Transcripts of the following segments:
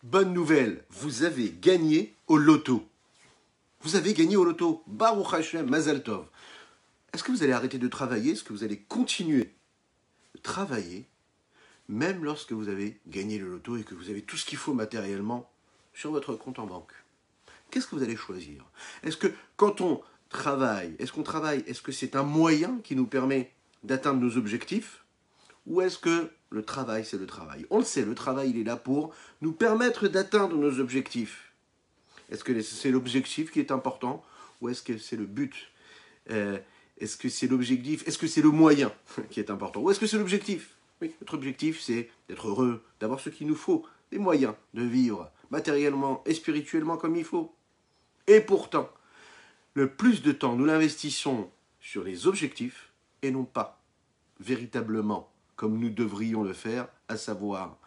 Bonne nouvelle, vous avez gagné au loto. Vous avez gagné au loto. Baruch Hashem, Mazal Tov. Est-ce que vous allez arrêter de travailler? Est-ce que vous allez continuer de travailler même lorsque vous avez gagné le loto et que vous avez tout ce qu'il faut matériellement sur votre compte en banque? Qu'est-ce que vous allez choisir? Est-ce que quand on travaille, est-ce que c'est un moyen qui nous permet d'atteindre nos objectifs? Ou est-ce que le travail, c'est le travail? On le sait, le travail, il est là pour nous permettre d'atteindre nos objectifs. Est-ce que c'est l'objectif qui est important? Ou est-ce que c'est le but? Est-ce que c'est l'objectif? Est-ce que c'est le moyen qui est important? Ou est-ce que c'est l'objectif? Oui, notre objectif, c'est d'être heureux, d'avoir ce qu'il nous faut, des moyens de vivre matériellement et spirituellement comme il faut. Et pourtant, le plus de temps, nous l'investissons sur les objectifs et non pas véritablement comme nous devrions le faire, à savoir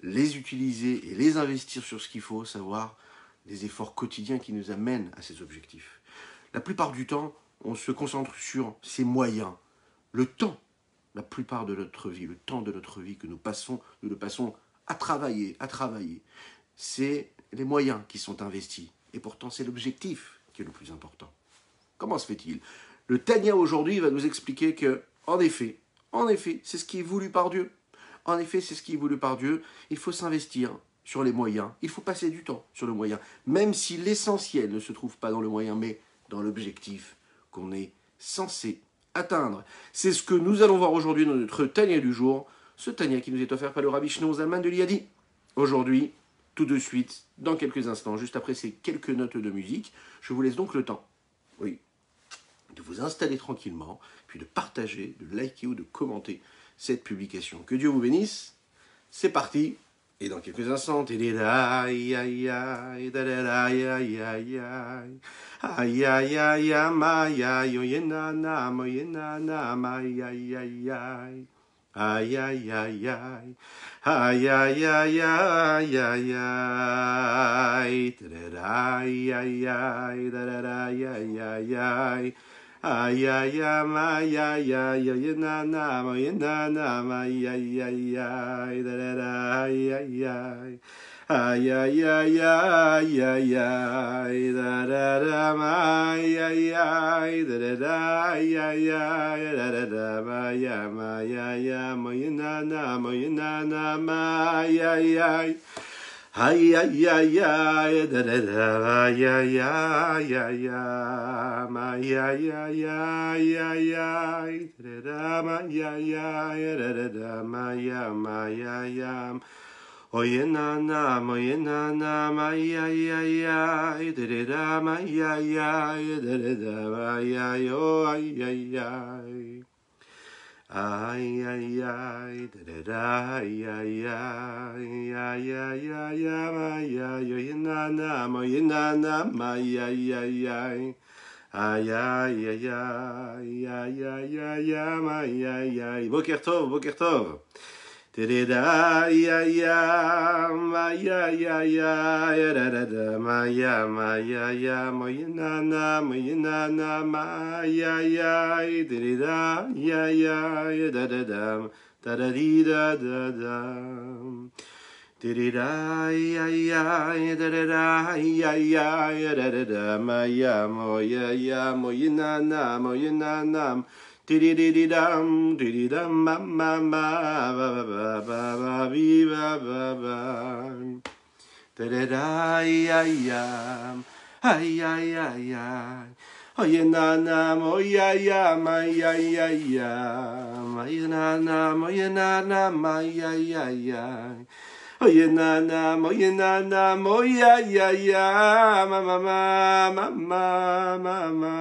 les utiliser et les investir sur ce qu'il faut, savoir les efforts quotidiens qui nous amènent à ces objectifs. La plupart du temps, on se concentre sur ces moyens. Le temps, la plupart de notre vie, le temps de notre vie que nous le passons à travailler. C'est les moyens qui sont investis. Et pourtant, c'est l'objectif qui est le plus important. Comment se fait-il? Le Tanya aujourd'hui va nous expliquer que, en effet, c'est ce qui est voulu par Dieu. En effet, c'est ce qui est voulu par Dieu. Il faut s'investir sur les moyens. Il faut passer du temps sur le moyen. Même si l'essentiel ne se trouve pas dans le moyen, mais dans l'objectif qu'on est censé atteindre. C'est ce que nous allons voir aujourd'hui dans notre Tanya du jour. Ce Tanya qui nous est offert par le Rabbi Shneor Zalman de Liadi. Aujourd'hui, tout de suite, dans quelques instants, juste après ces quelques notes de musique, je vous laisse donc le temps. Oui. De vous installer tranquillement, puis de partager, de liker ou de commenter cette publication. Que Dieu vous bénisse. C'est parti. Et dans quelques instants, ay ay ay ay ay ay ay na na ma ay ay ay ay da da da ay ay ay ay ay ay ay ay ay da da da ma ay ay ay da da da ay ay ay da da da ma ya ma ay ay ay ay ay ay ay da da da ay ay ay ay ay ay ay ay ay ay da da ma ay ay da da da ma ya oye na na ma ay ay ay da da da ma ay ay da da da ma ay oh ay ay ay ay ay ay da da da ay ay ay ay ay ay ay ay na na ma ay ay ay ay ay ay ay ay ay ay ay ay ay Boker Tov, Boker Tov. Da ay ay ay ay ay ay da da da ma ya ma ay ay ay da ay ay da da da da da di da da da da ay ay ay da da da ay ay ay da da da ma ya didididam dididam ma ma ma ba ba ba ba bi ba ba ba da da da ay ay ay ay ay ay oye na na mo ya ya ma ya ya ya ma na na mo ya na ma ya ya ya oye na na mo ya ya ya ma ma ma ma ma ma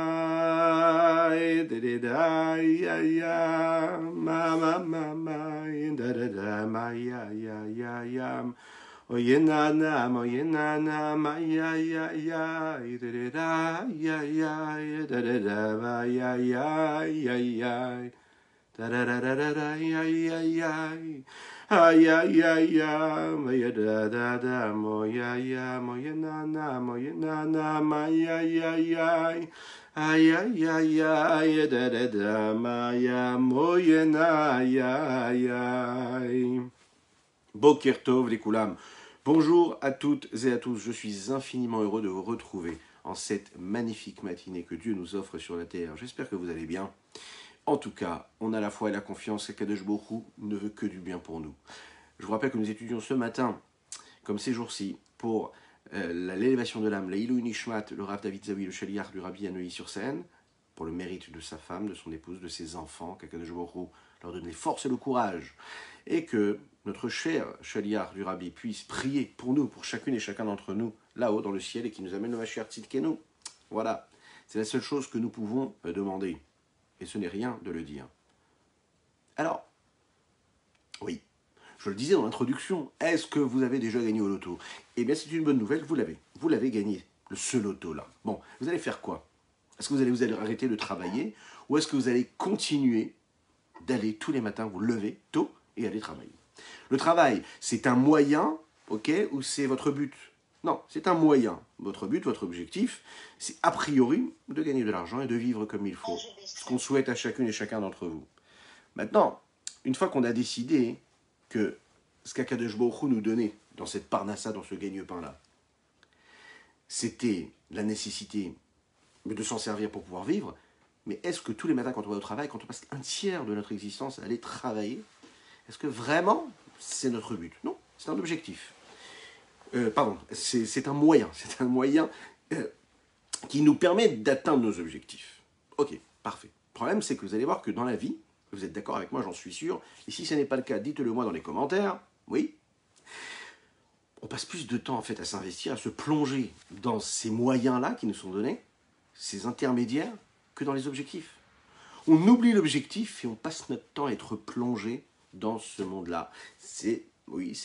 da da ya ya ma ma ma da da da ma ya ya ya ya oye na na mo ma ya ya ya da da ya ya da da da ma ya ya ya ya da da da da da ya ya ya ay ay ay ay da da da mo ya na na ma ya ya ya ay ay ay ay da da da ma ya na ya ya Boker Tov les Koulam. Bonjour à toutes et à tous, je suis infiniment heureux de vous retrouver en cette magnifique matinée que Dieu nous offre sur la terre. J'espère que vous allez bien. En tout cas, on a la foi et la confiance et Kadosh Baruch Hu ne veut que du bien pour nous. Je vous rappelle que nous étudions ce matin, comme ces jours-ci, pour l'élévation de l'âme, la Ilou Nishmat, le Rav David Zawi, le Shaliach du Rabbi à Neuilly-sur-Seine, pour le mérite de sa femme, de son épouse, de ses enfants, qu'Akadosh Baruch Hu leur donne les forces et le courage, et que notre cher Shaliach du Rabbi puisse prier pour nous, pour chacune et chacun d'entre nous, là-haut dans le ciel, et qui nous amène le Mashiach Tzidkenu. Voilà, c'est la seule chose que nous pouvons demander, et ce n'est rien de le dire. Alors, oui, je le disais dans l'introduction, est-ce que vous avez déjà gagné au loto? Eh bien, c'est une bonne nouvelle, vous l'avez gagné, ce loto-là. Bon, vous allez faire quoi? Est-ce que vous allez arrêter de travailler, ou est-ce que vous allez continuer d'aller tous les matins vous lever tôt et aller travailler? Le travail, c'est un moyen, ok, ou c'est votre but? Non, c'est un moyen. Votre but, votre objectif, c'est a priori de gagner de l'argent et de vivre comme il faut. Ce qu'on souhaite à chacune et chacun d'entre vous. Maintenant, une fois qu'on a décidé que ce qu'Akadosh Baruch Hu nous donnait dans cette parnassa, dans ce gagne-pain-là, c'était la nécessité de s'en servir pour pouvoir vivre, mais est-ce que tous les matins quand on va au travail, quand on passe un tiers de notre existence à aller travailler, est-ce que vraiment c'est notre but? Non, c'est un objectif. C'est un moyen. C'est un moyen qui nous permet d'atteindre nos objectifs. Ok, parfait. Le problème, c'est que vous allez voir que dans la vie, vous êtes d'accord avec moi, j'en suis sûr, et si ce n'est pas le cas, dites-le moi dans les commentaires, oui, on passe plus de temps en fait à s'investir, à se plonger dans ces moyens-là qui nous sont donnés, ces intermédiaires, que dans les objectifs. On oublie l'objectif et on passe notre temps à être plongé dans ce monde-là. C'est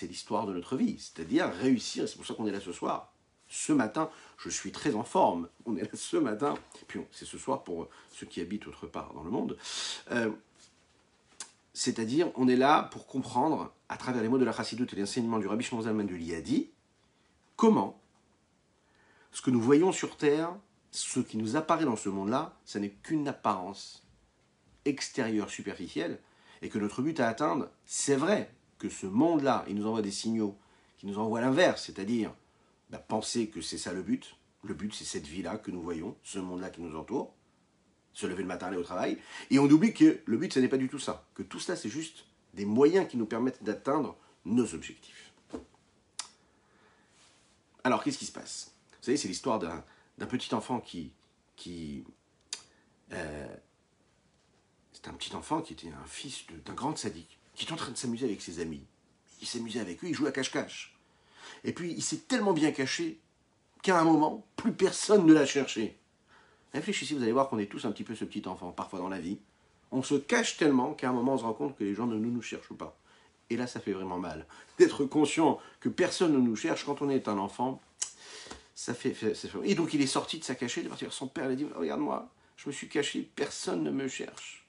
l'histoire de notre vie, c'est-à-dire réussir, et c'est pour ça qu'on est là ce soir. Ce matin, je suis très en forme, on est là ce matin, puis c'est ce soir pour ceux qui habitent autre part dans le monde, c'est-à-dire on est là pour comprendre, à travers les mots de la Chassidoute et l'enseignement du Rabbi Shimon Zalman de Liadi, comment ce que nous voyons sur Terre, ce qui nous apparaît dans ce monde-là, ça n'est qu'une apparence extérieure, superficielle, et que notre but à atteindre, c'est vrai que ce monde-là, il nous envoie des signaux qui nous envoient l'inverse, c'est-à-dire penser que c'est ça le but. Le but, c'est cette vie-là que nous voyons, ce monde-là qui nous entoure, se lever le matin, aller au travail, et on oublie que le but, ce n'est pas du tout ça, que tout cela, c'est juste des moyens qui nous permettent d'atteindre nos objectifs. Alors, qu'est-ce qui se passe? Vous savez, c'est l'histoire d'un petit enfant c'est un petit enfant qui était un fils d'un grand sadique, qui était en train de s'amuser avec ses amis. Il s'amusait avec eux, il jouait à cache-cache. Et puis, il s'est tellement bien caché qu'à un moment, plus personne ne l'a cherché. Réfléchissez, vous allez voir qu'on est tous un petit peu ce petit enfant, parfois dans la vie. On se cache tellement qu'à un moment, on se rend compte que les gens ne nous cherchent pas. Et là, ça fait vraiment mal. D'être conscient que personne ne nous cherche quand on est un enfant, ça fait. Et donc, il est sorti de sa cachette, de partir. Son père lui a dit, regarde-moi, je me suis caché, personne ne me cherche.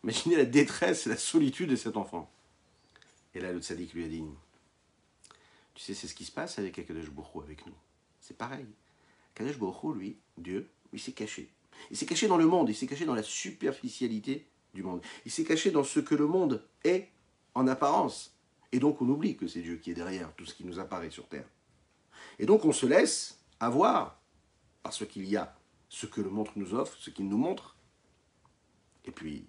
Imaginez la détresse et la solitude de cet enfant. Et là, le tzaddik lui a dit, tu sais, c'est ce qui se passe avec Akadosh Baruch Hu, avec nous. C'est pareil. Akadosh Baruch Hu, lui, Dieu, il s'est caché. Il s'est caché dans le monde, il s'est caché dans la superficialité du monde. Il s'est caché dans ce que le monde est en apparence. Et donc on oublie que c'est Dieu qui est derrière tout ce qui nous apparaît sur Terre. Et donc on se laisse avoir parce qu'il y a ce que le monde nous offre, ce qu'il nous montre. Et puis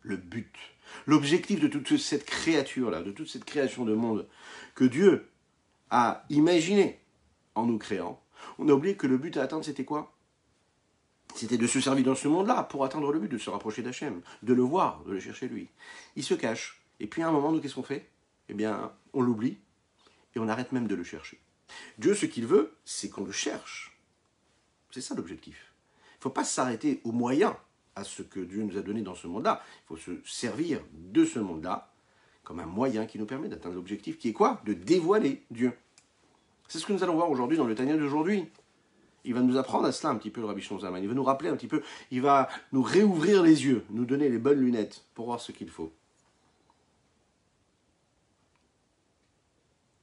le but, l'objectif de toute cette créature-là, de toute cette création de monde que Dieu a imaginé en nous créant, on a oublié que le but à atteindre c'était quoi? C'était de se servir dans ce monde-là pour atteindre le but, de se rapprocher d'Hachem, de le voir, de le chercher lui. Il se cache. Et puis à un moment, nous, qu'est-ce qu'on fait? Eh bien, on l'oublie et on arrête même de le chercher. Dieu, ce qu'il veut, c'est qu'on le cherche. C'est ça l'objectif. Il ne faut pas s'arrêter aux moyens, à ce que Dieu nous a donné dans ce monde-là. Il faut se servir de ce monde-là comme un moyen qui nous permet d'atteindre l'objectif qui est quoi? De dévoiler Dieu. C'est ce que nous allons voir aujourd'hui dans le Tanya d'aujourd'hui. Il va nous apprendre à cela un petit peu, le Rabbi Shimon Zalman. Il va nous rappeler un petit peu, il va nous réouvrir les yeux, nous donner les bonnes lunettes pour voir ce qu'il faut.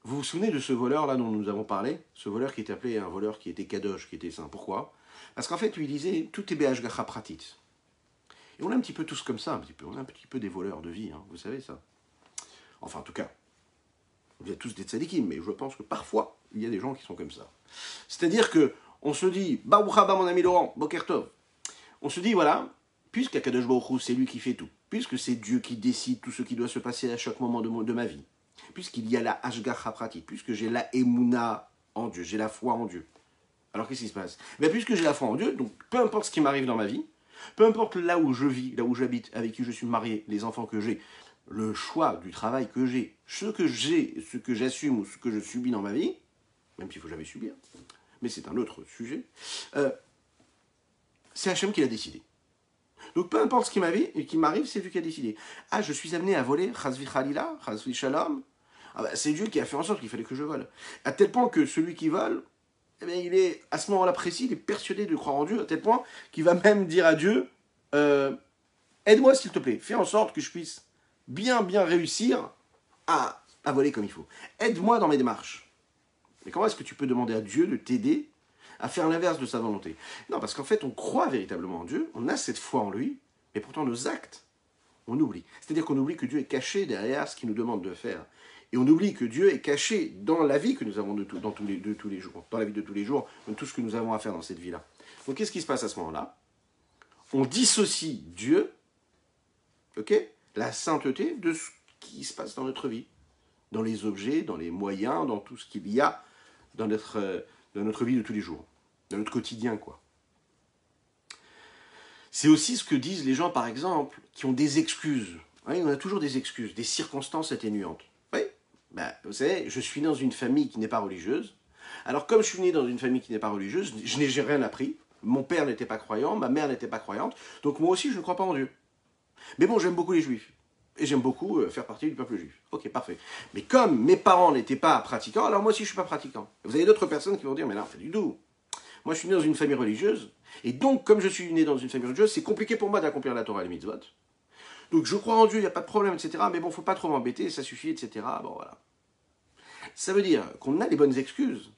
Vous vous souvenez de ce voleur-là dont nous avons parlé? Ce voleur qui était appelé un voleur qui était kadosh, qui était saint. Pourquoi? Parce qu'en fait, lui disait, tout est BHGH pratit. Et on est un petit peu tous comme ça, un petit peu. On est un petit peu des voleurs de vie, hein, vous savez ça. Enfin, en tout cas, Vous êtes tous des tzadikim, mais je pense que parfois, il y a des gens qui sont comme ça. C'est-à-dire que on se dit, Baruch haba mon ami Laurent, Boker Tov. On se dit, voilà, puisque Akadosh Baruch Hu, c'est lui qui fait tout, puisque c'est Dieu qui décide tout ce qui doit se passer à chaque moment de ma vie, puisqu'il y a la Hashgacha pratique, puisque j'ai la Emouna en Dieu, j'ai la foi en Dieu. Alors qu'est-ce qui se passe? Ben, puisque j'ai la foi en Dieu, donc peu importe ce qui m'arrive dans ma vie, peu importe là où je vis, là où j'habite, avec qui je suis marié, les enfants que j'ai, le choix du travail que j'ai, ce que j'assume ou ce que je subis dans ma vie, même s'il ne faut jamais subir, mais c'est un autre sujet, c'est Hachem qui l'a décidé. Donc peu importe ce qui m'arrive, c'est Dieu qui a décidé. Ah, je suis amené à voler, chazvi khalila, chazvi shalom. Ah ben, c'est Dieu qui a fait en sorte qu'il fallait que je vole. À tel point que celui qui vole, eh bien, il est, à ce moment-là précis, il est persuadé de croire en Dieu, à tel point qu'il va même dire à Dieu, aide-moi s'il te plaît, fais en sorte que je puisse bien réussir à voler comme il faut. Aide-moi dans mes démarches. Mais comment est-ce que tu peux demander à Dieu de t'aider à faire l'inverse de sa volonté? Non, parce qu'en fait, on croit véritablement en Dieu, on a cette foi en lui, mais pourtant nos actes, on oublie. C'est-à-dire qu'on oublie que Dieu est caché derrière ce qu'il nous demande de faire. Et on oublie que Dieu est caché dans la vie que nous avons de tous les jours, dans la vie de tous les jours, dans tout ce que nous avons à faire dans cette vie-là. Donc qu'est-ce qui se passe à ce moment-là? On dissocie Dieu, ok, la sainteté, de ce qui se passe dans notre vie, dans les objets, dans les moyens, dans tout ce qu'il y a dans notre vie de tous les jours, dans notre quotidien, quoi. C'est aussi ce que disent les gens, par exemple, qui ont des excuses. Oui, on a toujours des excuses, des circonstances atténuantes. Oui, ben, vous savez, je suis dans une famille qui n'est pas religieuse. Alors, comme je suis né dans une famille qui n'est pas religieuse, je n'ai rien appris. Mon père n'était pas croyant, ma mère n'était pas croyante. Donc, moi aussi, je ne crois pas en Dieu. Mais bon, j'aime beaucoup les juifs. Et j'aime beaucoup faire partie du peuple juif. Ok, parfait. Mais comme mes parents n'étaient pas pratiquants, alors moi aussi, je ne suis pas pratiquant. Vous avez d'autres personnes qui vont dire, mais non, c'est du tout. Moi, je suis né dans une famille religieuse, et donc, comme je suis né dans une famille religieuse, c'est compliqué pour moi d'accomplir la Torah et les mitzvot. Donc, je crois en Dieu, il n'y a pas de problème, etc. Mais bon, il ne faut pas trop m'embêter, ça suffit, etc. Bon, voilà. Ça veut dire qu'on a les bonnes excuses,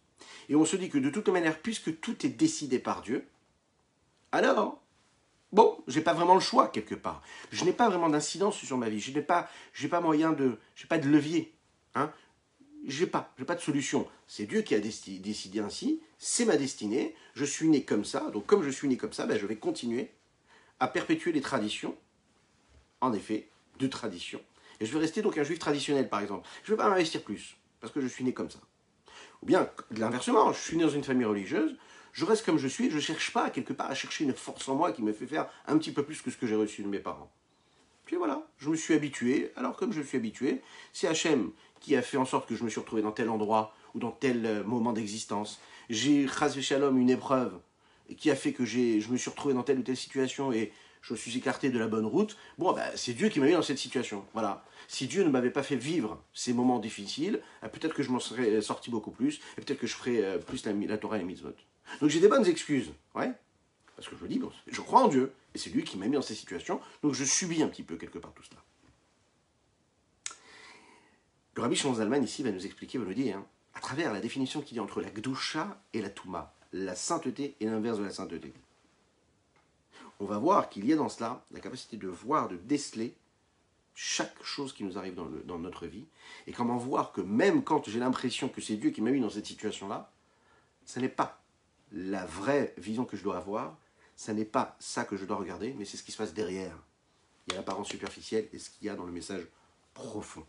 et on se dit que de toute manière, puisque tout est décidé par Dieu, alors, bon, j'ai pas vraiment le choix quelque part. Je n'ai pas vraiment d'incidence sur ma vie. Je n'ai pas moyen de, j'ai pas de levier. Hein. J'ai pas de solution. C'est Dieu qui a décidé ainsi, c'est ma destinée, je suis né comme ça, donc comme je suis né comme ça, ben je vais continuer à perpétuer les traditions, en effet, de tradition. Et je vais rester donc un juif traditionnel, par exemple. Je ne vais pas m'investir plus, parce que je suis né comme ça. Ou bien, l'inversement, je suis né dans une famille religieuse, je reste comme je suis, je ne cherche pas, quelque part, à chercher une force en moi qui me fait faire un petit peu plus que ce que j'ai reçu de mes parents. Puis voilà, je me suis habitué. Alors comme je suis habitué, c'est Hachem qui a fait en sorte que je me suis retrouvé dans tel endroit ou dans tel moment d'existence. J'ai, chas v'shalom, une épreuve qui a fait que je me suis retrouvé dans telle ou telle situation et je me suis écarté de la bonne route. Bon, ben, c'est Dieu qui m'a mis dans cette situation. Voilà. Si Dieu ne m'avait pas fait vivre ces moments difficiles, peut-être que je m'en serais sorti beaucoup plus et peut-être que je ferais plus la Torah et les mitzvot. Donc j'ai des bonnes excuses, ouais. Parce que je dis, bon, je crois en Dieu, et c'est lui qui m'a mis dans ces situations, donc je subis un petit peu quelque part tout cela. Le Rabbi Shimon Zalman ici va nous expliquer, va nous dire, hein, à travers la définition qu'il y a entre la Gdusha et la Touma, la sainteté et l'inverse de la sainteté. On va voir qu'il y a dans cela la capacité de voir, de déceler chaque chose qui nous arrive dans notre vie, et comment voir que même quand j'ai l'impression que c'est Dieu qui m'a mis dans cette situation-là, ce n'est pas la vraie vision que je dois avoir, ça n'est pas ça que je dois regarder, mais c'est ce qui se passe derrière. Il y a l'apparence superficielle et ce qu'il y a dans le message profond.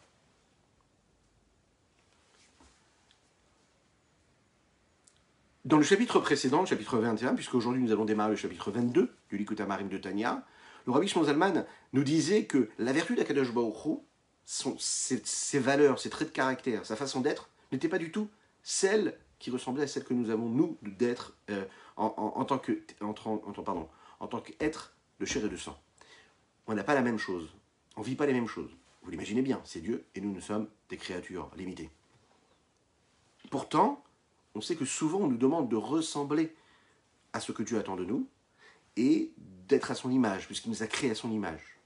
Dans le chapitre précédent, le chapitre 21, puisque aujourd'hui nous allons démarrer le chapitre 22 du Likutei Amarim de Tanya, le Rabbi Shimon Zalman nous disait que la vertu d'Akadosh Baruch Hu, ses valeurs, ses traits de caractère, sa façon d'être, n'était pas du tout celle qui ressemblait à celle que nous avons, nous, d'être en tant qu'être de chair et de sang. On n'a pas la même chose. On ne vit pas les mêmes choses. Vous l'imaginez bien, c'est Dieu et nous sommes des créatures limitées. Pourtant, on sait que souvent on nous demande de ressembler à ce que Dieu attend de nous et d'être à son image, puisqu'il nous a créés à son image.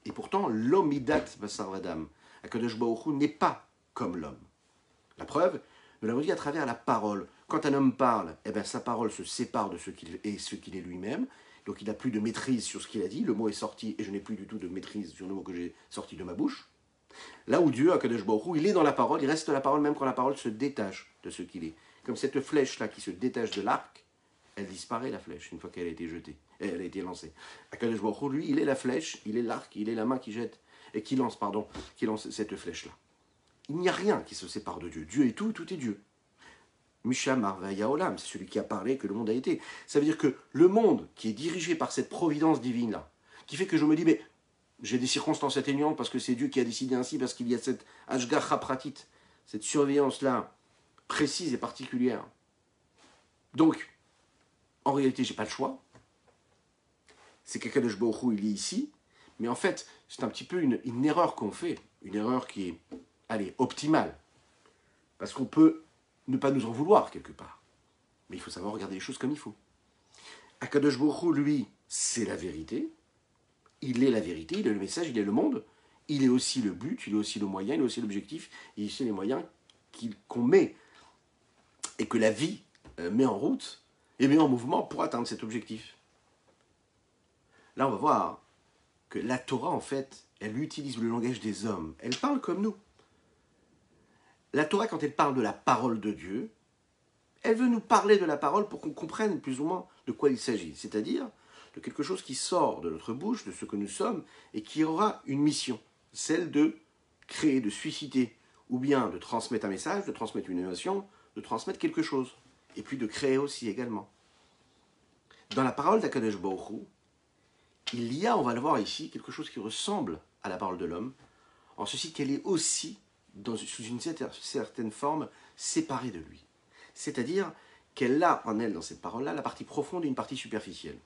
Et pourtant, l'homme idat basar vadam, Akadosh Baruch Hu n'est pas comme l'homme. La preuve, nous l'avons dit à travers la parole. Quand un homme parle, eh bien, sa parole se sépare de ce qu'il est lui-même. Donc il n'a plus de maîtrise sur ce qu'il a dit. Le mot est sorti et je n'ai plus du tout de maîtrise sur le mot que j'ai sorti de ma bouche. Là où Dieu, Akadosh Baruch Hu, il est dans la parole, il reste dans la parole même quand la parole se détache de ce qu'il est. Comme cette flèche-là qui se détache de l'arc, elle disparaît la flèche une fois qu'elle a été jetée, elle a été lancée. Akadosh Baruch Hu, lui, il est la flèche, il est l'arc, il est la main qui jette, et qui lance cette flèche-là. Il n'y a rien qui se sépare de Dieu. Dieu est tout, tout est Dieu. Mishamar Vayaolam, c'est celui qui a parlé que le monde a été. Ça veut dire que le monde qui est dirigé par cette providence divine-là, qui fait que je me dis, mais j'ai des circonstances atténuantes parce que c'est Dieu qui a décidé ainsi, parce qu'il y a cette Ashgacha Pratit, cette surveillance-là, précise et particulière. Donc, en réalité, je n'ai pas le choix. C'est qu'Akadosh Baruch Hu, il est ici, mais en fait, c'est un petit peu une erreur qu'on fait, une erreur qui est, allez, optimale. Parce qu'on peut ne pas nous en vouloir quelque part. Mais il faut savoir regarder les choses comme il faut. Akadosh Baruch Hu, lui, c'est la vérité. Il est la vérité, il est le message, il est le monde. Il est aussi le but, il est aussi le moyen, il est aussi l'objectif. Il est aussi les moyens qu'on met et que la vie met en route et met en mouvement pour atteindre cet objectif. Là, on va voir que la Torah, en fait, elle utilise le langage des hommes. Elle parle comme nous. La Torah, quand elle parle de la parole de Dieu, elle veut nous parler de la parole pour qu'on comprenne plus ou moins de quoi il s'agit. C'est-à-dire de quelque chose qui sort de notre bouche, de ce que nous sommes, et qui aura une mission. Celle de créer, de susciter, ou bien de transmettre un message, de transmettre une émotion, de transmettre quelque chose. Et puis de créer aussi également. Dans la parole d'Akadosh Baruch Hu, il y a, on va le voir ici, quelque chose qui ressemble à la parole de l'homme, en ceci qu'elle est aussi, sous une certaine forme, séparée de lui. C'est-à-dire qu'elle a en elle, dans cette parole-là, la partie profonde et une partie superficielle.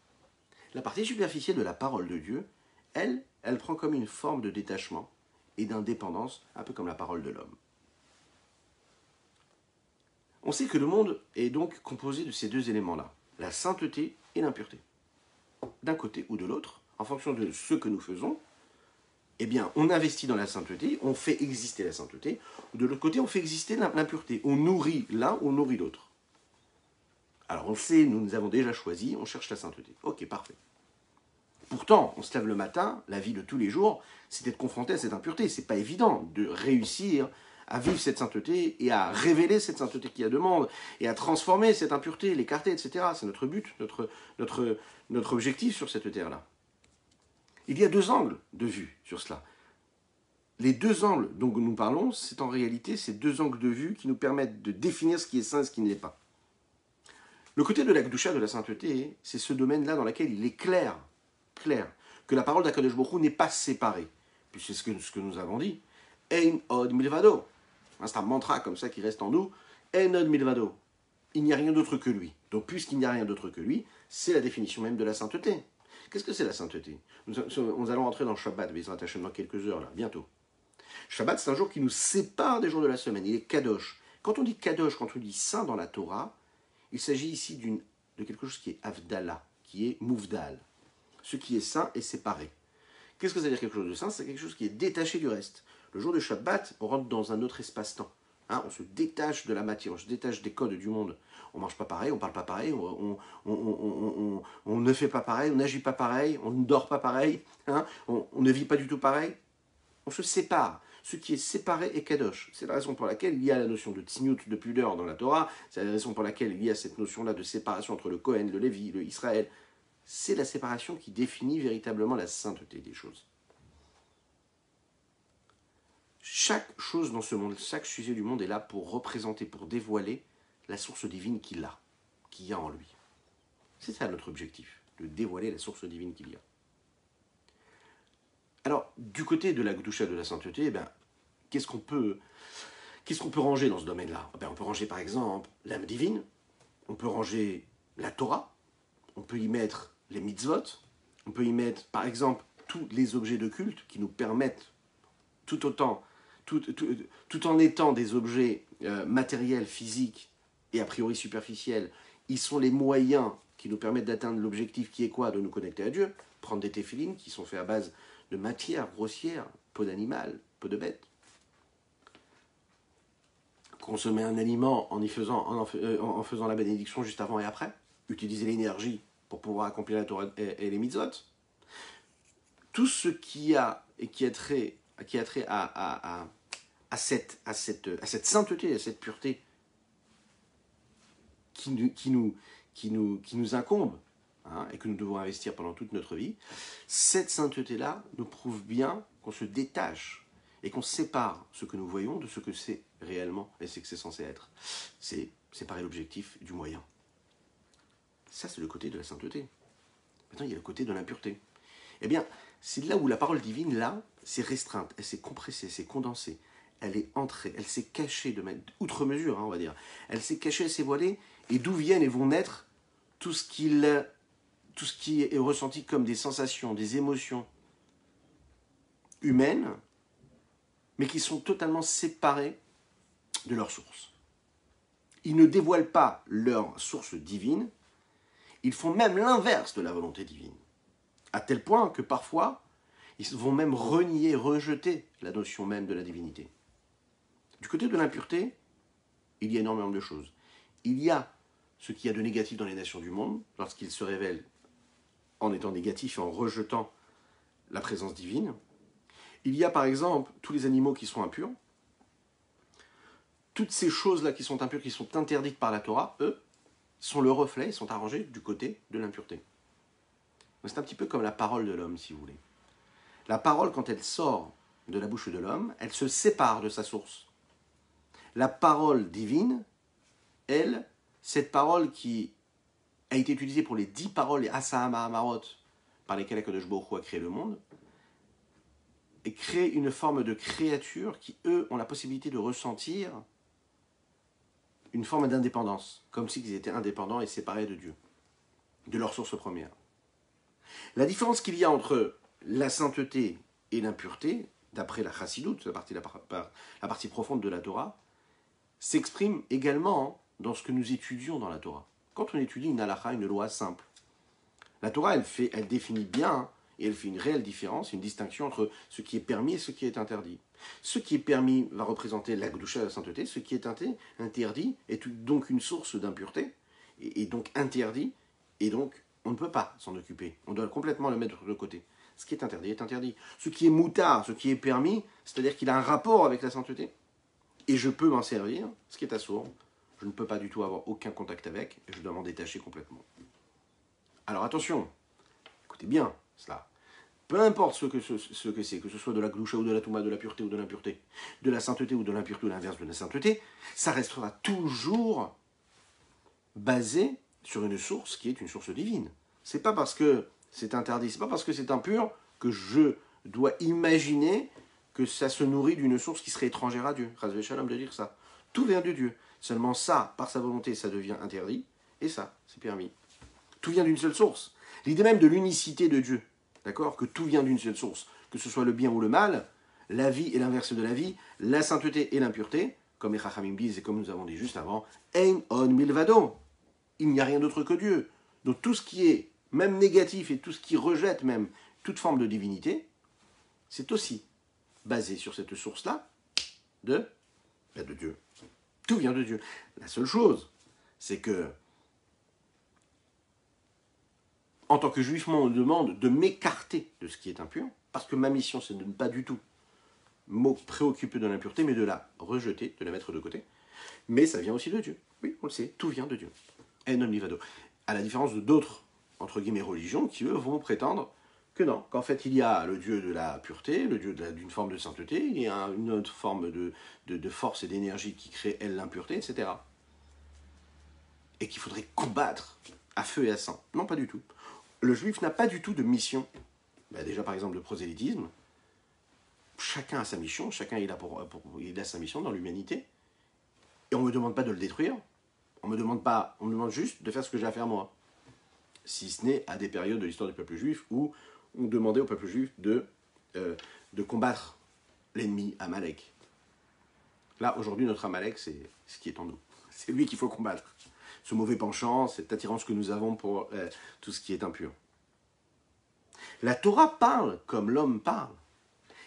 La partie superficielle de la parole de Dieu, elle prend comme une forme de détachement et d'indépendance, un peu comme la parole de l'homme. On sait que le monde est donc composé de ces deux éléments-là, la sainteté et l'impureté. D'un côté ou de l'autre, en fonction de ce que nous faisons, eh bien, on investit dans la sainteté, on fait exister la sainteté, ou de l'autre côté, on fait exister l'impureté. On nourrit l'un, on nourrit l'autre. Alors, on le sait, nous avons déjà choisi, on cherche la sainteté. Ok, parfait. Pourtant, on se lève le matin, la vie de tous les jours, c'est d'être confronté à cette impureté. C'est pas évident de réussir à vivre cette sainteté et à révéler cette sainteté qu'il y a de monde et à transformer cette impureté, l'écarter, etc. C'est notre but, notre objectif sur cette terre-là. Il y a deux angles de vue sur cela. Les deux angles dont nous parlons, c'est en réalité ces deux angles de vue qui nous permettent de définir ce qui est saint et ce qui ne l'est pas. Le côté de la Kedusha, de la sainteté, c'est ce domaine-là dans lequel il est clair que la parole d'Akadosh Baruch Hu n'est pas séparée. Puis c'est ce que nous avons dit. Ein od milvado. C'est un mantra comme ça qui reste en nous. Ein od milvado. Il n'y a rien d'autre que lui. Donc puisqu'il n'y a rien d'autre que lui, c'est la définition même de la sainteté. Qu'est-ce que c'est la sainteté? Nous allons rentrer dans le Shabbat, Bezrat Hashem, dans quelques heures, là, bientôt. Shabbat, c'est un jour qui nous sépare des jours de la semaine. Il est kadosh. Quand on dit kadosh, quand on dit saint dans la Torah, il s'agit ici de quelque chose qui est avdala, qui est mouvdal. Ce qui est saint est séparé. Qu'est-ce que ça veut dire quelque chose de saint? C'est quelque chose qui est détaché du reste. Le jour de Shabbat, on rentre dans un autre espace-temps. On se détache de la matière, on se détache des codes du monde. On ne mange pas pareil, on ne parle pas pareil, on ne fait pas pareil, on n'agit pas pareil, on ne dort pas pareil, on ne vit pas du tout pareil. On se sépare. Ce qui est séparé est kadosh. C'est la raison pour laquelle il y a la notion de tzniut, de pudeur dans la Torah. C'est la raison pour laquelle il y a cette notion-là de séparation entre le Kohen, le Lévi, le Israël. C'est la séparation qui définit véritablement la sainteté des choses. Chaque chose dans ce monde, chaque sujet du monde est là pour représenter, pour dévoiler la source divine qu'il y a en lui. C'est ça notre objectif, de dévoiler la source divine qu'il y a. Alors, du côté de la Kedusha, de la sainteté, qu'est-ce qu'on peut ranger dans ce domaine-là? On peut ranger par exemple l'âme divine, on peut ranger la Torah, on peut y mettre les mitzvot, on peut y mettre par exemple tous les objets de culte qui nous permettent, tout en étant des objets matériels, physiques et a priori superficiels, ils sont les moyens qui nous permettent d'atteindre l'objectif qui est quoi? De nous connecter à Dieu, prendre des téphilines qui sont faits à base de matière grossière, peau d'animal, peau de bête. Consommer un aliment en faisant la bénédiction juste avant et après. Utiliser l'énergie pour pouvoir accomplir la Torah et les mitzvot. Tout ce qui a et qui est trait qui a trait à cette sainteté, à cette pureté qui nous incombe, hein, et que nous devons investir pendant toute notre vie, cette sainteté-là nous prouve bien qu'on se détache et qu'on sépare ce que nous voyons de ce que c'est réellement et ce que c'est censé être. C'est séparer l'objectif du moyen. Ça, c'est le côté de la sainteté. Maintenant, il y a le côté de l'impureté. Eh bien, c'est là où la parole divine, là, c'est restreinte, elle s'est compressée, elle s'est condensée, elle est entrée, elle s'est cachée de outre mesure, hein, on va dire. Elle s'est cachée, elle s'est voilée, et d'où viennent et vont naître tout ce qui est ressenti comme des sensations, des émotions humaines, mais qui sont totalement séparées de leur source. Ils ne dévoilent pas leur source divine, ils font même l'inverse de la volonté divine. À tel point que parfois, ils vont même renier, rejeter la notion même de la divinité. Du côté de l'impureté, il y a énormément de choses. Il y a ce qu'il y a de négatif dans les nations du monde, lorsqu'ils se révèlent en étant négatifs et en rejetant la présence divine. Il y a par exemple tous les animaux qui sont impurs. Toutes ces choses-là qui sont impures, qui sont interdites par la Torah, eux, sont le reflet, ils sont arrangés du côté de l'impureté. C'est un petit peu comme la parole de l'homme, si vous voulez. La parole, quand elle sort de la bouche de l'homme, elle se sépare de sa source. La parole divine, elle, cette parole qui a été utilisée pour les 10 paroles, les Asa Mahamarot, par lesquelles Akadosh Baruch Hu a créé le monde, et crée une forme de créature qui, eux, ont la possibilité de ressentir une forme d'indépendance, comme s'ils étaient indépendants et séparés de Dieu, de leur source première. La différence qu'il y a entre la sainteté et l'impureté, d'après la Chassidoute, la partie profonde de la Torah, s'exprime également dans ce que nous étudions dans la Torah. Quand on étudie une halakha, une loi simple, la Torah, elle définit bien et elle fait une réelle différence, une distinction entre ce qui est permis et ce qui est interdit. Ce qui est permis va représenter la Gdusha, la sainteté, ce qui est interdit est donc une source d'impureté, et donc interdit, et donc on ne peut pas s'en occuper. On doit complètement le mettre de côté. Ce qui est interdit est interdit. Ce qui est moutard, ce qui est permis, c'est-à-dire qu'il a un rapport avec la sainteté, et je peux m'en servir, ce qui est assourd, je ne peux pas du tout avoir aucun contact avec, et je dois m'en détacher complètement. Alors attention, écoutez bien cela. Peu importe ce que c'est, que ce soit de la gloucha ou de la touma, de la pureté ou de l'impureté, de la sainteté ou de l'impureté ou l'inverse de la sainteté, ça restera toujours basé sur une source qui est une source divine. C'est pas parce que c'est interdit, c'est pas parce que c'est impur que je dois imaginer que ça se nourrit d'une source qui serait étrangère à Dieu. Chazvé Shalom de dire ça. Tout vient de Dieu. Seulement ça, par sa volonté, ça devient interdit, et ça, c'est permis. Tout vient d'une seule source. L'idée même de l'unicité de Dieu, d'accord, que tout vient d'une seule source, que ce soit le bien ou le mal, la vie et l'inverse de la vie, la sainteté et l'impureté, comme les Chachamim disent et comme nous avons dit juste avant, Ein on milvado. Il n'y a rien d'autre que Dieu. Donc tout ce qui est même négatif et tout ce qui rejette même toute forme de divinité, c'est aussi basé sur cette source-là de Dieu. Tout vient de Dieu. La seule chose, c'est que en tant que juif, moi, on me demande de m'écarter de ce qui est impur, parce que ma mission, c'est de ne pas du tout me préoccuper de l'impureté, mais de la rejeter, de la mettre de côté. Mais ça vient aussi de Dieu. Oui, on le sait, tout vient de Dieu. Et non livado. À la différence de d'autres, entre guillemets, religions, qui, eux, vont prétendre que non, qu'en fait, il y a le Dieu de la pureté, le Dieu d'une forme de sainteté, il y a une autre forme de force et d'énergie qui crée, elle, l'impureté, etc. Et qu'il faudrait combattre à feu et à sang. Non, pas du tout. Le juif n'a pas du tout de mission. Déjà, par exemple, de prosélytisme. Chacun a sa mission, chacun il a sa mission dans l'humanité. Et on ne me demande pas de le détruire. On me demande juste de faire ce que j'ai à faire moi. Si ce n'est à des périodes de l'histoire du peuple juif où on demandait au peuple juif de combattre l'ennemi Amalek. Là, aujourd'hui, notre Amalek, c'est ce qui est en nous. C'est lui qu'il faut combattre. Ce mauvais penchant, cette attirance que nous avons pour tout ce qui est impur. La Torah parle comme l'homme parle.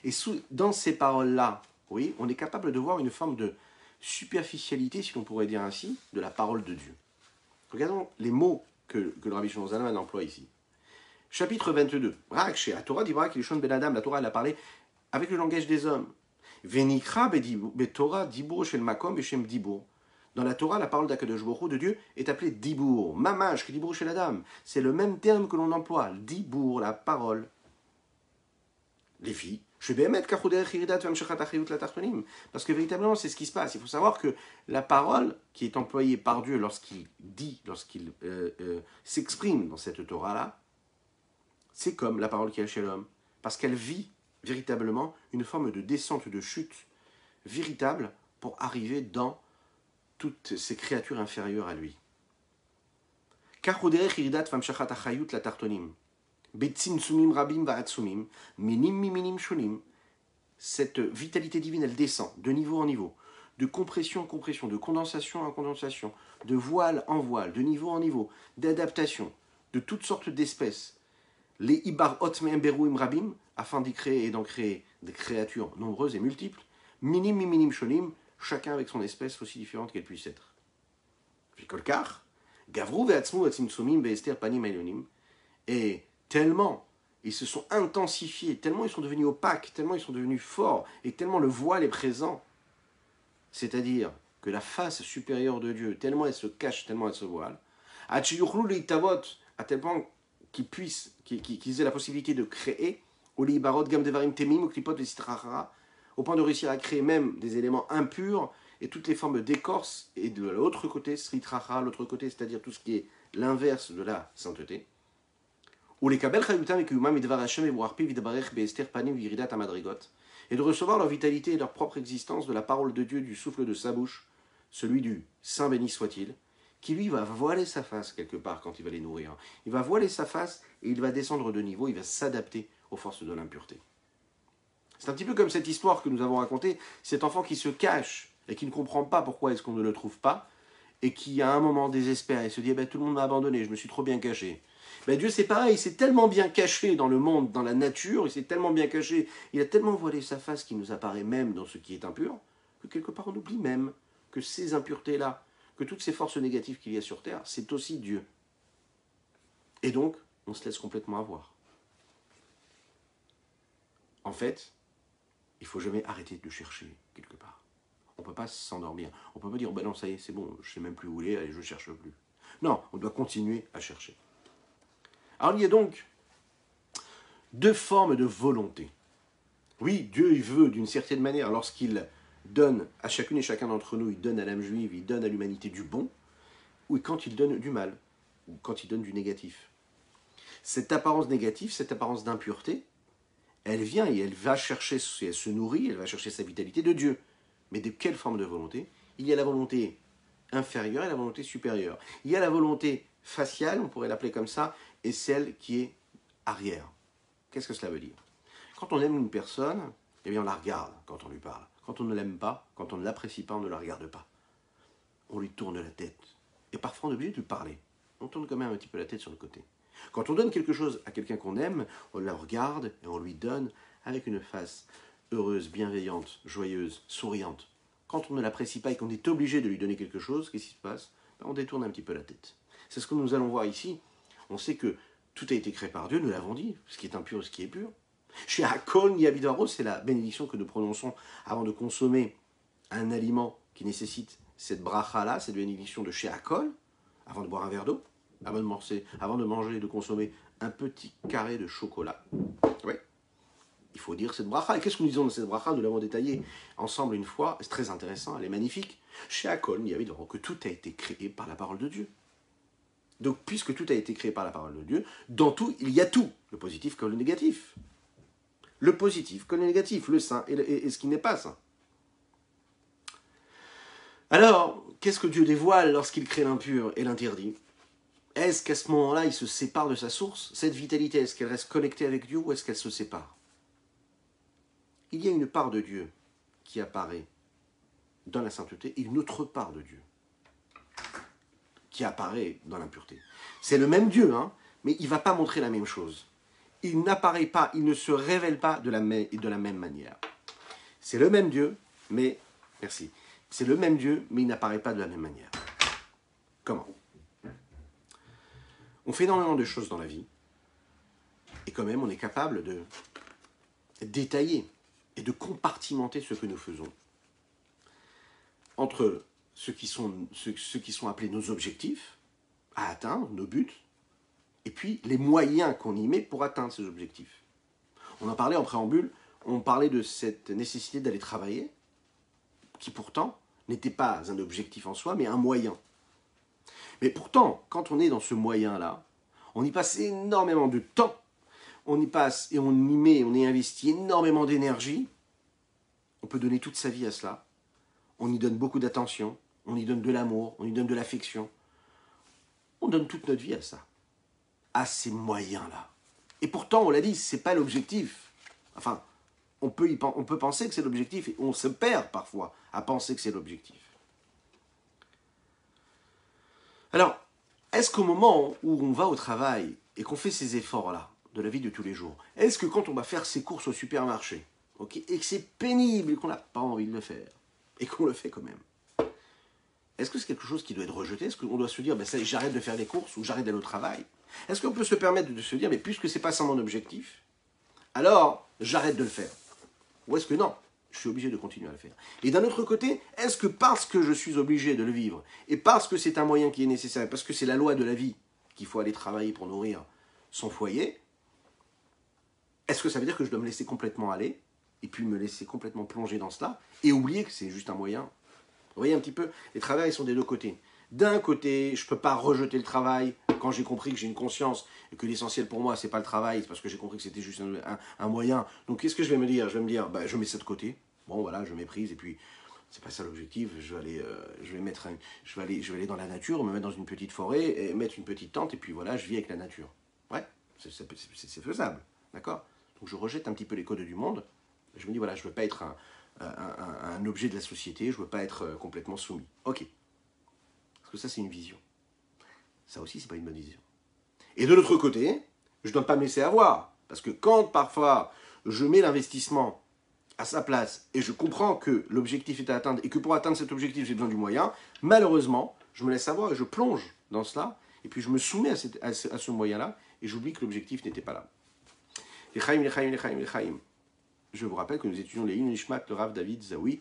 Et dans ces paroles-là, oui, on est capable de voir une forme de superficialité, si l'on pourrait dire ainsi, de la parole de Dieu. Regardons les mots que le Rabbi Shimon Zalman emploie ici. Chapitre 22. La Torah dit que la Torah elle a parlé avec le langage des hommes. Venikra betorah dibur shel makom veshem dibur. Dans la Torah, la parole d'Akadosh Baruch Hu, de Dieu, est appelée dibur, mamash, que dibur shel adam. C'est le même terme que l'on emploie, dibur, la parole. Les filles, parce que véritablement, c'est ce qui se passe. Il faut savoir que la parole qui est employée par Dieu lorsqu'il dit, lorsqu'il s'exprime dans cette Torah-là, c'est comme la parole qui est chez l'homme. Parce qu'elle vit véritablement une forme de descente, de chute véritable pour arriver dans toutes ces créatures inférieures à lui. Cette vitalité divine, elle descend de niveau en niveau, de compression en compression, de condensation en condensation, de voile en voile, de niveau en niveau, d'adaptation, de toutes sortes d'espèces. Les ibar otmeem beruim rabim, afin d'y créer et d'en créer des créatures nombreuses et multiples, minim minim shonim, chacun avec son espèce aussi différente qu'elle puisse être. Kolkar, gavru ve'atzmu atzimtsumim ve'ester panim elyonim, et tellement ils se sont intensifiés, tellement ils sont devenus opaques, tellement ils sont devenus forts, et tellement le voile est présent, c'est-à-dire que la face supérieure de Dieu, tellement elle se cache, tellement elle se voile, à tel point qu'ils aient la possibilité de créer, au point de réussir à créer même des éléments impurs, et toutes les formes d'écorce, et de l'autre côté, sritracha, l'autre côté, c'est-à-dire tout ce qui est l'inverse de la sainteté, et de recevoir leur vitalité et leur propre existence de la parole de Dieu, du souffle de sa bouche, celui du Saint béni soit-il, qui lui va voiler sa face quelque part quand il va les nourrir. Il va voiler sa face et il va descendre de niveau, il va s'adapter aux forces de l'impureté. C'est un petit peu comme cette histoire que nous avons racontée, cet enfant qui se cache et qui ne comprend pas pourquoi est-ce qu'on ne le trouve pas, et qui à un moment désespère et se dit tout le monde m'a abandonné, je me suis trop bien caché. Dieu c'est pareil, il s'est tellement bien caché dans le monde, dans la nature, il s'est tellement bien caché, il a tellement voilé sa face qu'il nous apparaît même dans ce qui est impur, que quelque part on oublie même que ces impuretés-là, que toutes ces forces négatives qu'il y a sur Terre, c'est aussi Dieu. Et donc, on se laisse complètement avoir. En fait, il ne faut jamais arrêter de chercher quelque part. On ne peut pas s'endormir. On ne peut pas dire, non, ça y est, c'est bon, je ne sais même plus où il est, allez, je ne cherche plus. Non, on doit continuer à chercher. Alors il y a donc deux formes de volonté. Oui, Dieu il veut d'une certaine manière, lorsqu'il donne à chacune et chacun d'entre nous, il donne à l'âme juive, il donne à l'humanité du bon, ou quand il donne du mal, ou quand il donne du négatif. Cette apparence négative, cette apparence d'impureté, elle vient et elle va chercher, elle se nourrit, elle va chercher sa vitalité de Dieu. Mais de quelle forme de volonté? Il y a la volonté inférieure et la volonté supérieure. Il y a la volonté faciale, on pourrait l'appeler comme ça, et celle qui est arrière. Qu'est-ce que cela veut dire? Quand on aime une personne, eh bien on la regarde quand on lui parle. Quand on ne l'aime pas, quand on ne l'apprécie pas, on ne la regarde pas. On lui tourne la tête. Et parfois on est obligé de lui parler. On tourne quand même un petit peu la tête sur le côté. Quand on donne quelque chose à quelqu'un qu'on aime, on la regarde et on lui donne avec une face heureuse, bienveillante, joyeuse, souriante. Quand on ne l'apprécie pas et qu'on est obligé de lui donner quelque chose, qu'est-ce qui se passe? On détourne un petit peu la tête. C'est ce que nous allons voir ici. On sait que tout a été créé par Dieu, nous l'avons dit, ce qui est impur et ce qui est pur. Chez Hakol Yavidaro, c'est la bénédiction que nous prononçons avant de consommer un aliment qui nécessite cette bracha-là, cette bénédiction de chez Hakol, avant de boire un verre d'eau, avant de manger et de consommer un petit carré de chocolat. Oui. Il faut dire cette bracha. Et qu'est-ce que nous disons de cette bracha? Nous l'avons détaillé ensemble une fois. C'est très intéressant, elle est magnifique. Chez Hakol Yavidaro, que tout a été créé par la parole de Dieu. Donc, puisque tout a été créé par la parole de Dieu, dans tout, il y a tout, le positif comme le négatif. Le positif comme le négatif, le saint et ce qui n'est pas saint. Alors, qu'est-ce que Dieu dévoile lorsqu'il crée l'impur et l'interdit? Est-ce qu'à ce moment-là, il se sépare de sa source? Cette vitalité, est-ce qu'elle reste connectée avec Dieu ou est-ce qu'elle se sépare? Il y a une part de Dieu qui apparaît dans la sainteté et une autre part de Dieu qui apparaît dans l'impureté. C'est le même Dieu, hein, mais il ne va pas montrer la même chose. Il n'apparaît pas, il ne se révèle pas de la même manière. C'est le même Dieu, mais... Merci. C'est le même Dieu, mais il n'apparaît pas de la même manière. Comment? On fait énormément de choses dans la vie, et quand même on est capable de détailler et de compartimenter ce que nous faisons entre ceux qui sont appelés nos objectifs à atteindre, nos buts, et puis les moyens qu'on y met pour atteindre ces objectifs. On en parlait en préambule, on parlait de cette nécessité d'aller travailler, qui pourtant n'était pas un objectif en soi, mais un moyen. Mais pourtant, quand on est dans ce moyen-là, on y passe énormément de temps, on y passe et on y investit énormément d'énergie, on peut donner toute sa vie à cela, on y donne beaucoup d'attention, on y donne de l'amour, on y donne de l'affection, on donne toute notre vie à ça, à ces moyens-là. Et pourtant, on l'a dit, ce n'est pas l'objectif. Enfin, on peut penser que c'est l'objectif et on se perd parfois à penser que c'est l'objectif. Alors, est-ce qu'au moment où on va au travail et qu'on fait ces efforts-là de la vie de tous les jours, est-ce que quand on va faire ses courses au supermarché, okay, et que c'est pénible et qu'on n'a pas envie de le faire, et qu'on le fait quand même, est-ce que c'est quelque chose qui doit être rejeté? Est-ce qu'on doit se dire, ben ça, j'arrête de faire des courses ou j'arrête d'aller au travail? Est-ce qu'on peut se permettre de se dire, mais puisque c'est pas ça mon objectif, alors j'arrête de le faire? Ou est-ce que non, je suis obligé de continuer à le faire? Et d'un autre côté, est-ce que parce que je suis obligé de le vivre, et parce que c'est un moyen qui est nécessaire, parce que c'est la loi de la vie, qu'il faut aller travailler pour nourrir son foyer, est-ce que ça veut dire que je dois me laisser complètement aller, et puis me laisser complètement plonger dans cela, et oublier que c'est juste un moyen? Vous voyez un petit peu, les travails sont des deux côtés. D'un côté, je ne peux pas rejeter le travail quand j'ai compris que j'ai une conscience et que l'essentiel pour moi, ce n'est pas le travail, c'est parce que j'ai compris que c'était juste un moyen. Donc qu'est-ce que je vais me dire? Je vais me dire, bah, je mets ça de côté. Bon, voilà, je méprise et puis c'est pas ça l'objectif. Je vais aller dans la nature, me mettre dans une petite forêt et mettre une petite tente et puis voilà, je vis avec la nature. Ouais, c'est faisable, d'accord? Donc je rejette un petit peu les codes du monde. Je me dis, voilà, je ne veux pas être un objet de la société, je ne veux pas être complètement soumis. Ok. Parce que ça, c'est une vision. Ça aussi, c'est pas une bonne vision. Et de l'autre côté, je ne dois pas me laisser avoir. Parce que quand parfois je mets l'investissement à sa place et je comprends que l'objectif est à atteindre et que pour atteindre cet objectif, j'ai besoin du moyen, malheureusement, je me laisse avoir et je plonge dans cela et puis je me soumets à ce moyen-là et j'oublie que l'objectif n'était pas là. L'Echaim, l'Echaim, l'Echaim, l'Echaim. Je vous rappelle que nous étudions les Nishmat, le Rav David Zawi.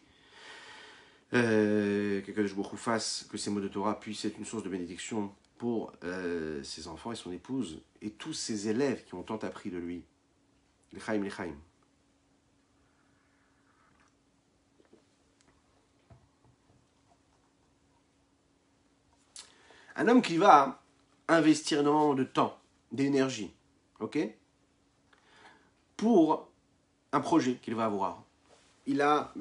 Que Baruch Hu fasse que ces mots de Torah puissent être une source de bénédiction pour ses enfants et son épouse et tous ses élèves qui ont tant appris de lui. L'Echaim, l'Echaim. Un homme qui va investir énormément de temps, d'énergie, ok, pour un projet qu'il va avoir. Il a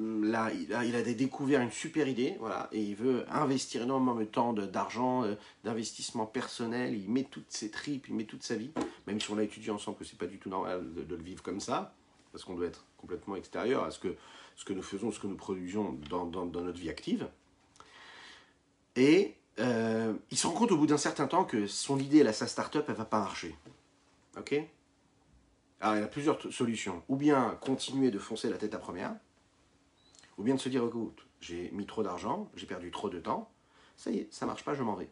découvert une super idée, voilà, et il veut investir énormément de temps, d'argent, d'investissement personnel, il met toutes ses tripes, il met toute sa vie, même si on a étudié ensemble que c'est pas du tout normal de le vivre comme ça, parce qu'on doit être complètement extérieur à ce que nous faisons, ce que nous produisons dans notre vie active. Et il se rend compte au bout d'un certain temps que son idée, sa start-up, elle va pas marcher. Ok? Alors il y a plusieurs solutions. Ou bien continuer de foncer la tête à première, ou bien de se dire, écoute, j'ai mis trop d'argent, j'ai perdu trop de temps, ça y est, ça marche pas, je m'en vais.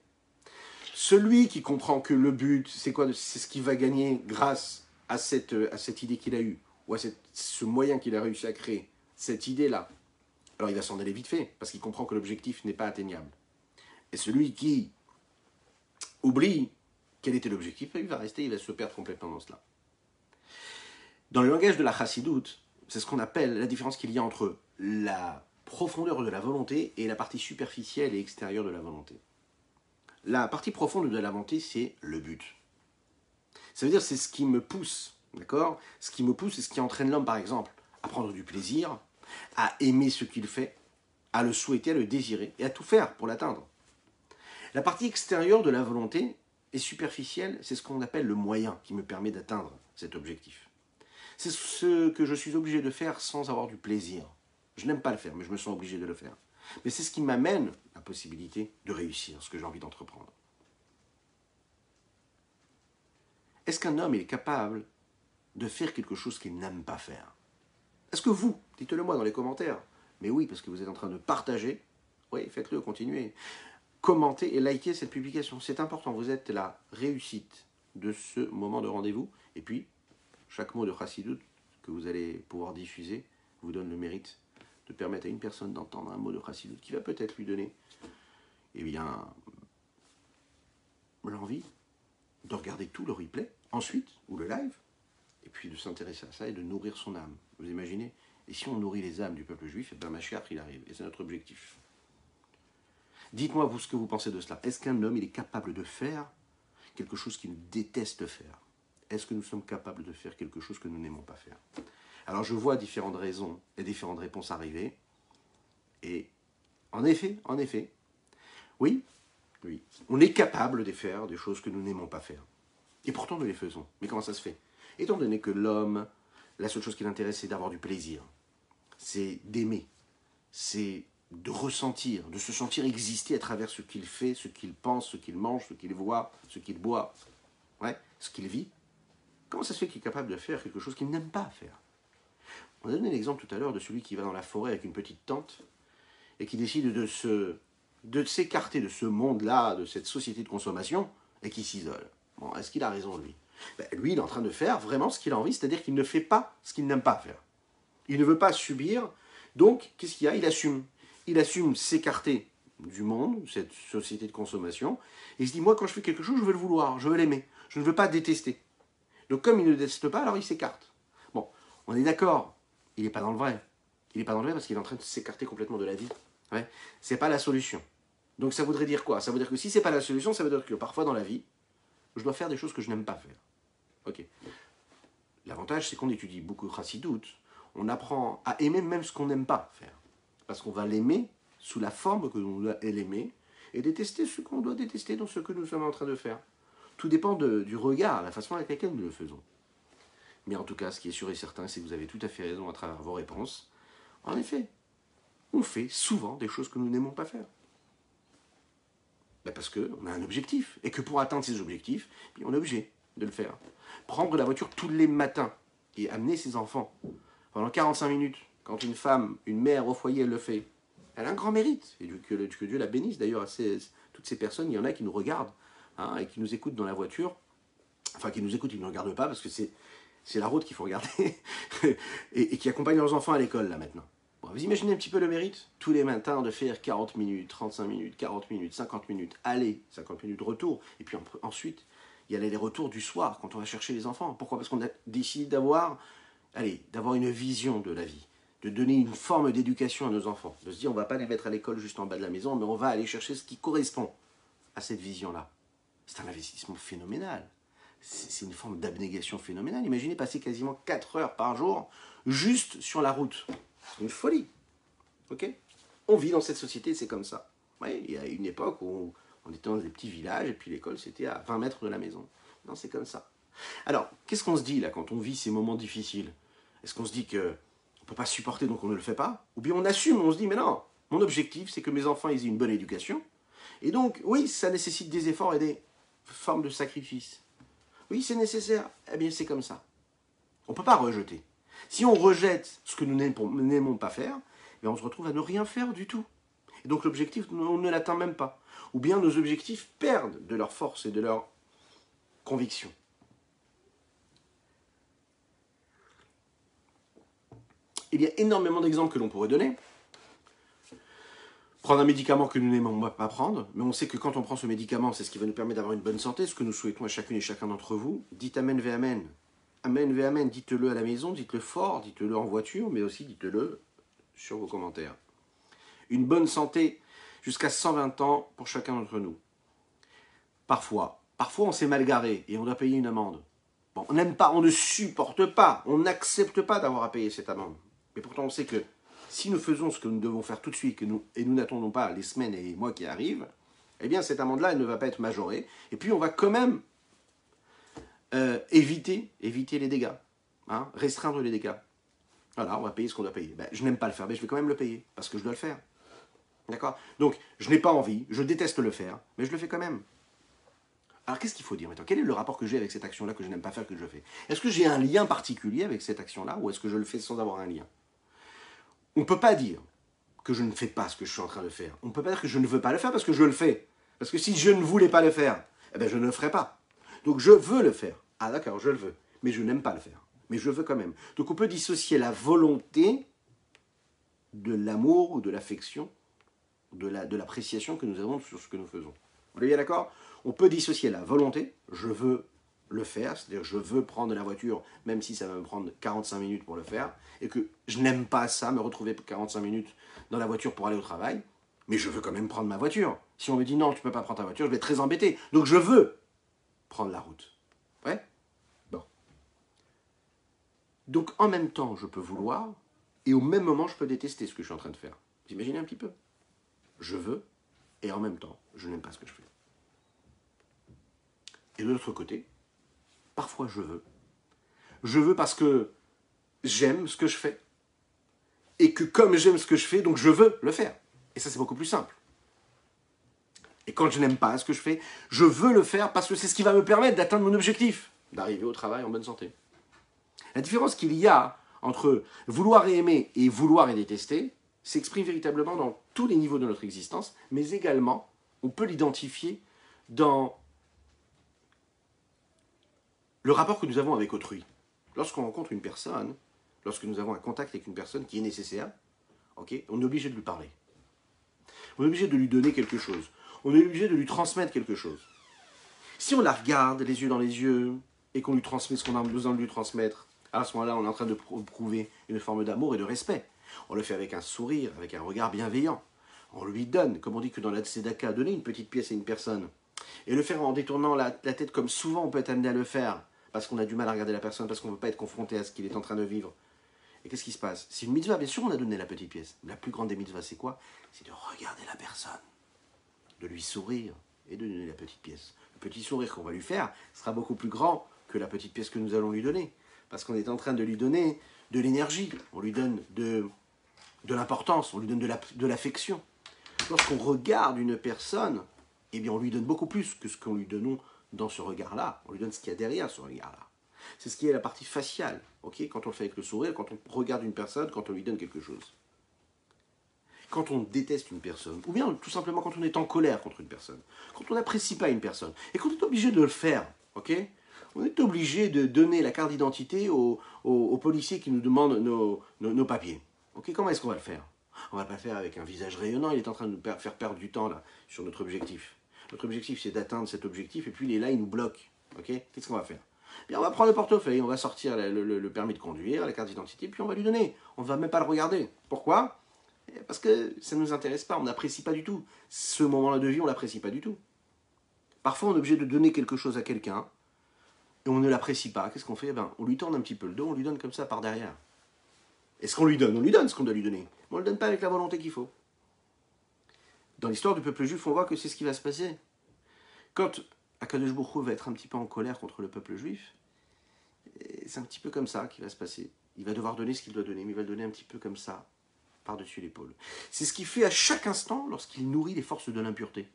Celui qui comprend que le but, c'est quoi? C'est ce qu'il va gagner grâce à cette idée qu'il a eue, ou à ce moyen qu'il a réussi à créer, cette idée-là. Alors il va s'en aller vite fait, parce qu'il comprend que l'objectif n'est pas atteignable. Et celui qui oublie quel était l'objectif, il va rester, il va se perdre complètement dans cela. Dans le langage de la chassidoute, c'est ce qu'on appelle la différence qu'il y a entre la profondeur de la volonté et la partie superficielle et extérieure de la volonté. La partie profonde de la volonté, c'est le but. Ça veut dire c'est ce qui me pousse, d'accord? Ce qui me pousse, c'est ce qui entraîne l'homme, par exemple, à prendre du plaisir, à aimer ce qu'il fait, à le souhaiter, à le désirer et à tout faire pour l'atteindre. La partie extérieure de la volonté est superficielle, c'est ce qu'on appelle le moyen qui me permet d'atteindre cet objectif. C'est ce que je suis obligé de faire sans avoir du plaisir. Je n'aime pas le faire, mais je me sens obligé de le faire. Mais c'est ce qui m'amène la possibilité de réussir ce que j'ai envie d'entreprendre. Est-ce qu'un homme est capable de faire quelque chose qu'il n'aime pas faire? Est-ce que vous, dites-le moi dans les commentaires, mais oui, parce que vous êtes en train de partager, oui, faites-le, continuez. Commentez et likez cette publication, c'est important, vous êtes la réussite de ce moment de rendez-vous, et puis chaque mot de Chassidut que vous allez pouvoir diffuser vous donne le mérite de permettre à une personne d'entendre un mot de Chassidut qui va peut-être lui donner, eh bien, l'envie de regarder tout le replay, ensuite, ou le live, et puis de s'intéresser à ça et de nourrir son âme. Vous imaginez? Et si on nourrit les âmes du peuple juif, et bien Mashiach, il arrive. Et c'est notre objectif. Dites-moi, vous, ce que vous pensez de cela. Est-ce qu'un homme, il est capable de faire quelque chose qu'il déteste faire? Est-ce que nous sommes capables de faire quelque chose que nous n'aimons pas faire? Alors, je vois différentes raisons et différentes réponses arriver. Et en effet, oui, on est capable de faire des choses que nous n'aimons pas faire. Et pourtant, nous les faisons. Mais comment ça se fait? Étant donné que l'homme, la seule chose qui l'intéresse, c'est d'avoir du plaisir. C'est d'aimer. C'est de ressentir, de se sentir exister à travers ce qu'il fait, ce qu'il pense, ce qu'il mange, ce qu'il voit, ce qu'il boit, ouais, ce qu'il vit. Comment ça se fait qu'il est capable de faire quelque chose qu'il n'aime pas faire? On a donné l'exemple tout à l'heure de celui qui va dans la forêt avec une petite tente et qui décide de s'écarter de ce monde-là, de cette société de consommation, et qui s'isole. Bon, est-ce qu'il a raison, lui? Lui, il est en train de faire vraiment ce qu'il a envie, c'est-à-dire qu'il ne fait pas ce qu'il n'aime pas faire. Il ne veut pas subir, donc, qu'est-ce qu'il y a? Il assume. Il assume s'écarter du monde, cette société de consommation, et il se dit, moi, quand je fais quelque chose, je veux le vouloir, je veux l'aimer, je ne veux pas détester. Donc, comme il ne déteste pas, alors il s'écarte. Bon, on est d'accord, il n'est pas dans le vrai. Il n'est pas dans le vrai parce qu'il est en train de s'écarter complètement de la vie. Ouais. C'est pas la solution. Donc, ça voudrait dire quoi? Ça veut dire que si c'est pas la solution, ça veut dire que parfois dans la vie, je dois faire des choses que je n'aime pas faire. Ok. L'avantage, c'est qu'on étudie beaucoup Chassidut. On apprend à aimer même ce qu'on n'aime pas faire. Parce qu'on va l'aimer sous la forme que l'on doit l'aimer et détester ce qu'on doit détester dans ce que nous sommes en train de faire. Tout dépend du regard, la façon avec laquelle nous le faisons. Mais en tout cas, ce qui est sûr et certain, c'est que vous avez tout à fait raison à travers vos réponses. En effet, on fait souvent des choses que nous n'aimons pas faire. Parce qu'on a un objectif. Et que pour atteindre ces objectifs, on est obligé de le faire. Prendre la voiture tous les matins et amener ses enfants pendant 45 minutes, quand une femme, une mère au foyer, elle le fait, elle a un grand mérite. Et que Dieu la bénisse. D'ailleurs, toutes ces personnes, il y en a qui nous regardent et qui nous écoutent dans la voiture. Enfin, qui nous écoutent, ils ne nous regardent pas parce que c'est la route qu'il faut regarder. et qui accompagnent leurs enfants à l'école, là, maintenant. Bon, vous imaginez un petit peu le mérite? Tous les matins, de faire 40 minutes, 35 minutes, 40 minutes, 50 minutes, aller, 50 minutes retour. Et puis ensuite, il y a les retours du soir, quand on va chercher les enfants. Pourquoi? Parce qu'on a décidé d'avoir une vision de la vie, de donner une forme d'éducation à nos enfants, de se dire on ne va pas les mettre à l'école juste en bas de la maison, mais on va aller chercher ce qui correspond à cette vision-là. C'est un investissement phénoménal. C'est une forme d'abnégation phénoménale. Imaginez passer quasiment 4 heures par jour juste sur la route. C'est une folie. Ok? On vit dans cette société, c'est comme ça. Ouais, il y a une époque où on était dans des petits villages et puis l'école c'était à 20 mètres de la maison. Non, c'est comme ça. Alors, qu'est-ce qu'on se dit là quand on vit ces moments difficiles? Est-ce qu'on se dit qu'on ne peut pas supporter donc on ne le fait pas? Ou bien on assume, on se dit mais non, mon objectif c'est que mes enfants aient une bonne éducation. Et donc, oui, ça nécessite des efforts et des formes de sacrifice. Oui, c'est nécessaire. Eh bien, c'est comme ça. On ne peut pas rejeter. Si on rejette ce que nous n'aimons pas faire, eh on se retrouve à ne rien faire du tout. Et donc l'objectif, on ne l'atteint même pas. Ou bien nos objectifs perdent de leur force et de leur conviction. Il y a énormément d'exemples que l'on pourrait donner. Prendre un médicament que nous n'aimons pas prendre, mais on sait que quand on prend ce médicament, c'est ce qui va nous permettre d'avoir une bonne santé, ce que nous souhaitons à chacune et chacun d'entre vous. Dites Amen ve Amen. Amen ve Amen, dites-le à la maison, dites-le fort, dites-le en voiture, mais aussi dites-le sur vos commentaires. Une bonne santé jusqu'à 120 ans pour chacun d'entre nous. Parfois on s'est mal garé et on doit payer une amende. Bon, on n'aime pas, on ne supporte pas, on n'accepte pas d'avoir à payer cette amende. Mais pourtant on sait que si nous faisons ce que nous devons faire tout de suite et nous n'attendons pas les semaines et les mois qui arrivent, eh bien cette amende-là, elle ne va pas être majorée. Et puis on va quand même éviter les dégâts, restreindre les dégâts. Voilà, on va payer ce qu'on doit payer. Je n'aime pas le faire, mais je vais quand même le payer, parce que je dois le faire. D'accord? Donc, je n'ai pas envie, je déteste le faire, mais je le fais quand même. Alors, qu'est-ce qu'il faut dire maintenant? Quel est le rapport que j'ai avec cette action-là que je n'aime pas faire, que je fais? Est-ce que j'ai un lien particulier avec cette action-là, ou est-ce que je le fais sans avoir un lien? On ne peut pas dire que je ne fais pas ce que je suis en train de faire. On ne peut pas dire que je ne veux pas le faire parce que je le fais. Parce que si je ne voulais pas le faire, je ne le ferais pas. Donc, je veux le faire. Ah d'accord, je le veux. Mais je n'aime pas le faire. Mais je veux quand même. Donc, on peut dissocier la volonté de l'amour ou de l'affection, de l'appréciation que nous avons sur ce que nous faisons. Vous êtes bien d'accord? On peut dissocier la volonté, je veux le faire, c'est-à-dire je veux prendre la voiture, même si ça va me prendre 45 minutes pour le faire, et que je n'aime pas ça, me retrouver 45 minutes dans la voiture pour aller au travail, mais je veux quand même prendre ma voiture. Si on me dit non, tu ne peux pas prendre ta voiture, je vais être très embêté. Donc je veux prendre la route. Ouais? Bon. Donc en même temps, je peux vouloir, et au même moment, je peux détester ce que je suis en train de faire. Vous imaginez un petit peu? Je veux, et en même temps, je n'aime pas ce que je fais. Et de l'autre côté, parfois je veux. Je veux parce que j'aime ce que je fais. Et que comme j'aime ce que je fais, donc je veux le faire. Et ça, c'est beaucoup plus simple. Et quand je n'aime pas ce que je fais, je veux le faire parce que c'est ce qui va me permettre d'atteindre mon objectif, d'arriver au travail en bonne santé. La différence qu'il y a entre vouloir et aimer et vouloir et détester s'exprime véritablement dans tous les niveaux de notre existence, mais également, on peut l'identifier dans le rapport que nous avons avec autrui. Lorsqu'on rencontre une personne, lorsque nous avons un contact avec une personne qui est nécessaire, okay, on est obligé de lui parler. On est obligé de lui donner quelque chose. On est obligé de lui transmettre quelque chose. Si on la regarde les yeux dans les yeux et qu'on lui transmet ce qu'on a besoin de lui transmettre, à ce moment-là, on est en train de prouver une forme d'amour et de respect. On le fait avec un sourire, avec un regard bienveillant. On lui donne, comme on dit que dans la tzedaka, donner une petite pièce à une personne. Et le faire en détournant la tête comme souvent on peut être amené à le faire, parce qu'on a du mal à regarder la personne, parce qu'on ne veut pas être confronté à ce qu'il est en train de vivre. Et qu'est-ce qui se passe? C'est une mitzvah, bien sûr on a donné la petite pièce. La plus grande des mitzvahs, c'est quoi? C'est de regarder la personne, de lui sourire et de lui donner la petite pièce. Le petit sourire qu'on va lui faire sera beaucoup plus grand que la petite pièce que nous allons lui donner. Parce qu'on est en train de lui donner de l'énergie, on lui donne de l'importance, on lui donne de l'affection. Lorsqu'on regarde une personne, eh bien on lui donne beaucoup plus que ce qu'on lui donne dans ce regard-là. On lui donne ce qu'il y a derrière ce regard-là. C'est ce qui est la partie faciale, okay? Quand on le fait avec le sourire, quand on regarde une personne, quand on lui donne quelque chose. Quand on déteste une personne, ou bien tout simplement quand on est en colère contre une personne, quand on n'apprécie pas une personne, et qu'on est obligé de le faire, okay? On est obligé de donner la carte d'identité aux policiers qui nous demandent nos papiers. Okay? Comment est-ce qu'on va le faire? On ne va pas le faire avec un visage rayonnant, il est en train de nous faire perdre du temps là, sur notre objectif. Notre objectif, c'est d'atteindre cet objectif, et puis il est là, il nous bloque. Okay? Qu'est-ce qu'on va faire? Bien, on va prendre le portefeuille, on va sortir le permis de conduire, la carte d'identité, puis on va lui donner. On ne va même pas le regarder. Pourquoi? Parce que ça ne nous intéresse pas, on n'apprécie pas du tout. Ce moment-là de vie, on ne l'apprécie pas du tout. Parfois, on est obligé de donner quelque chose à quelqu'un, et on ne l'apprécie pas. Qu'est-ce qu'on fait? On lui tourne un petit peu le dos, on lui donne comme ça par derrière. Est-ce qu'on lui donne? On lui donne ce qu'on doit lui donner. Mais on ne le donne pas avec la volonté qu'il faut. Dans l'histoire du peuple juif, on voit que c'est ce qui va se passer. Quand Akadosh Baruch Hu va être un petit peu en colère contre le peuple juif, c'est un petit peu comme ça qui va se passer. Il va devoir donner ce qu'il doit donner, mais il va le donner un petit peu comme ça, par-dessus l'épaule. C'est ce qu'il fait à chaque instant lorsqu'il nourrit les forces de l'impureté.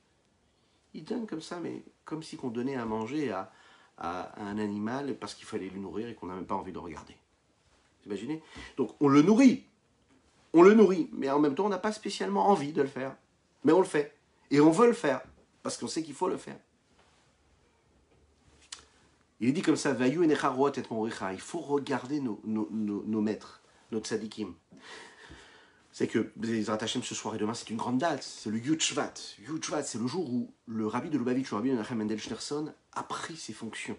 Il donne comme ça, mais comme si on donnait à manger à un animal parce qu'il fallait le nourrir et qu'on n'a même pas envie de regarder. Vous imaginez? Donc on le nourrit, mais en même temps on n'a pas spécialement envie de le faire. Mais on le fait. Et on veut le faire, parce qu'on sait qu'il faut le faire. Il est dit comme ça, il faut regarder nos maîtres, nos tzadikim. C'est que les Hashem ce soir et demain, c'est une grande date, c'est le Yud Shvat. Yud Shvat, c'est le jour où le rabbi de Lubavitch, le rabbi Menachem Mendel Schneerson, a pris ses fonctions,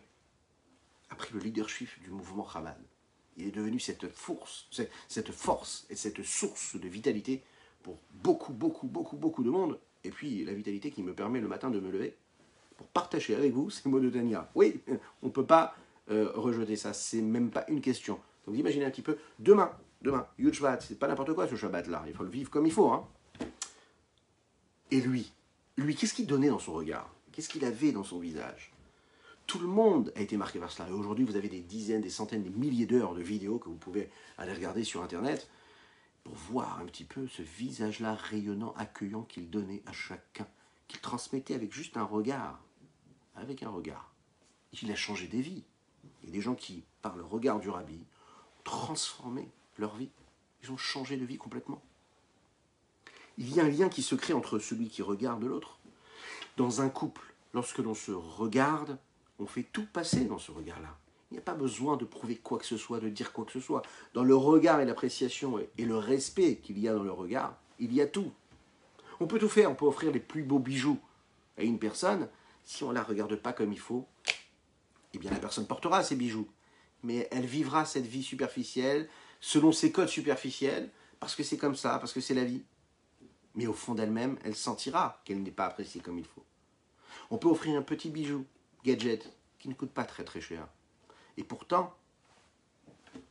a pris le leadership du mouvement Chabad. Il est devenu cette force et cette source de vitalité pour beaucoup de monde. Et puis la vitalité qui me permet le matin de me lever pour partager avec vous ces mots de Tania. Oui, on ne peut pas rejeter ça, c'est même pas une question. Donc imaginez un petit peu, demain, Yud Shvat, c'est pas n'importe quoi ce Shabbat-là, il faut le vivre comme il faut. Hein. Et lui, qu'est-ce qu'il donnait dans son regard? Qu'est-ce qu'il avait dans son visage? Tout le monde a été marqué par cela. Et aujourd'hui, vous avez des dizaines, des centaines, des milliers d'heures de vidéos que vous pouvez aller regarder sur Internet pour voir un petit peu ce visage-là rayonnant, accueillant qu'il donnait à chacun, qu'il transmettait avec juste un regard. Avec un regard. Il a changé des vies. Il y a des gens qui, par le regard du rabbi, ont transformé leur vie. Ils ont changé de vie complètement. Il y a un lien qui se crée entre celui qui regarde l'autre. Dans un couple, lorsque l'on se regarde, on fait tout passer dans ce regard-là. Il n'y a pas besoin de prouver quoi que ce soit, de dire quoi que ce soit. Dans le regard et l'appréciation et le respect qu'il y a dans le regard, il y a tout. On peut tout faire, on peut offrir les plus beaux bijoux à une personne. Si on ne la regarde pas comme il faut, eh bien la personne portera ces bijoux. Mais elle vivra cette vie superficielle, selon ses codes superficiels, parce que c'est comme ça, parce que c'est la vie. Mais au fond d'elle-même, elle sentira qu'elle n'est pas appréciée comme il faut. On peut offrir un petit bijou, gadget, qui ne coûte pas très très cher. Et pourtant,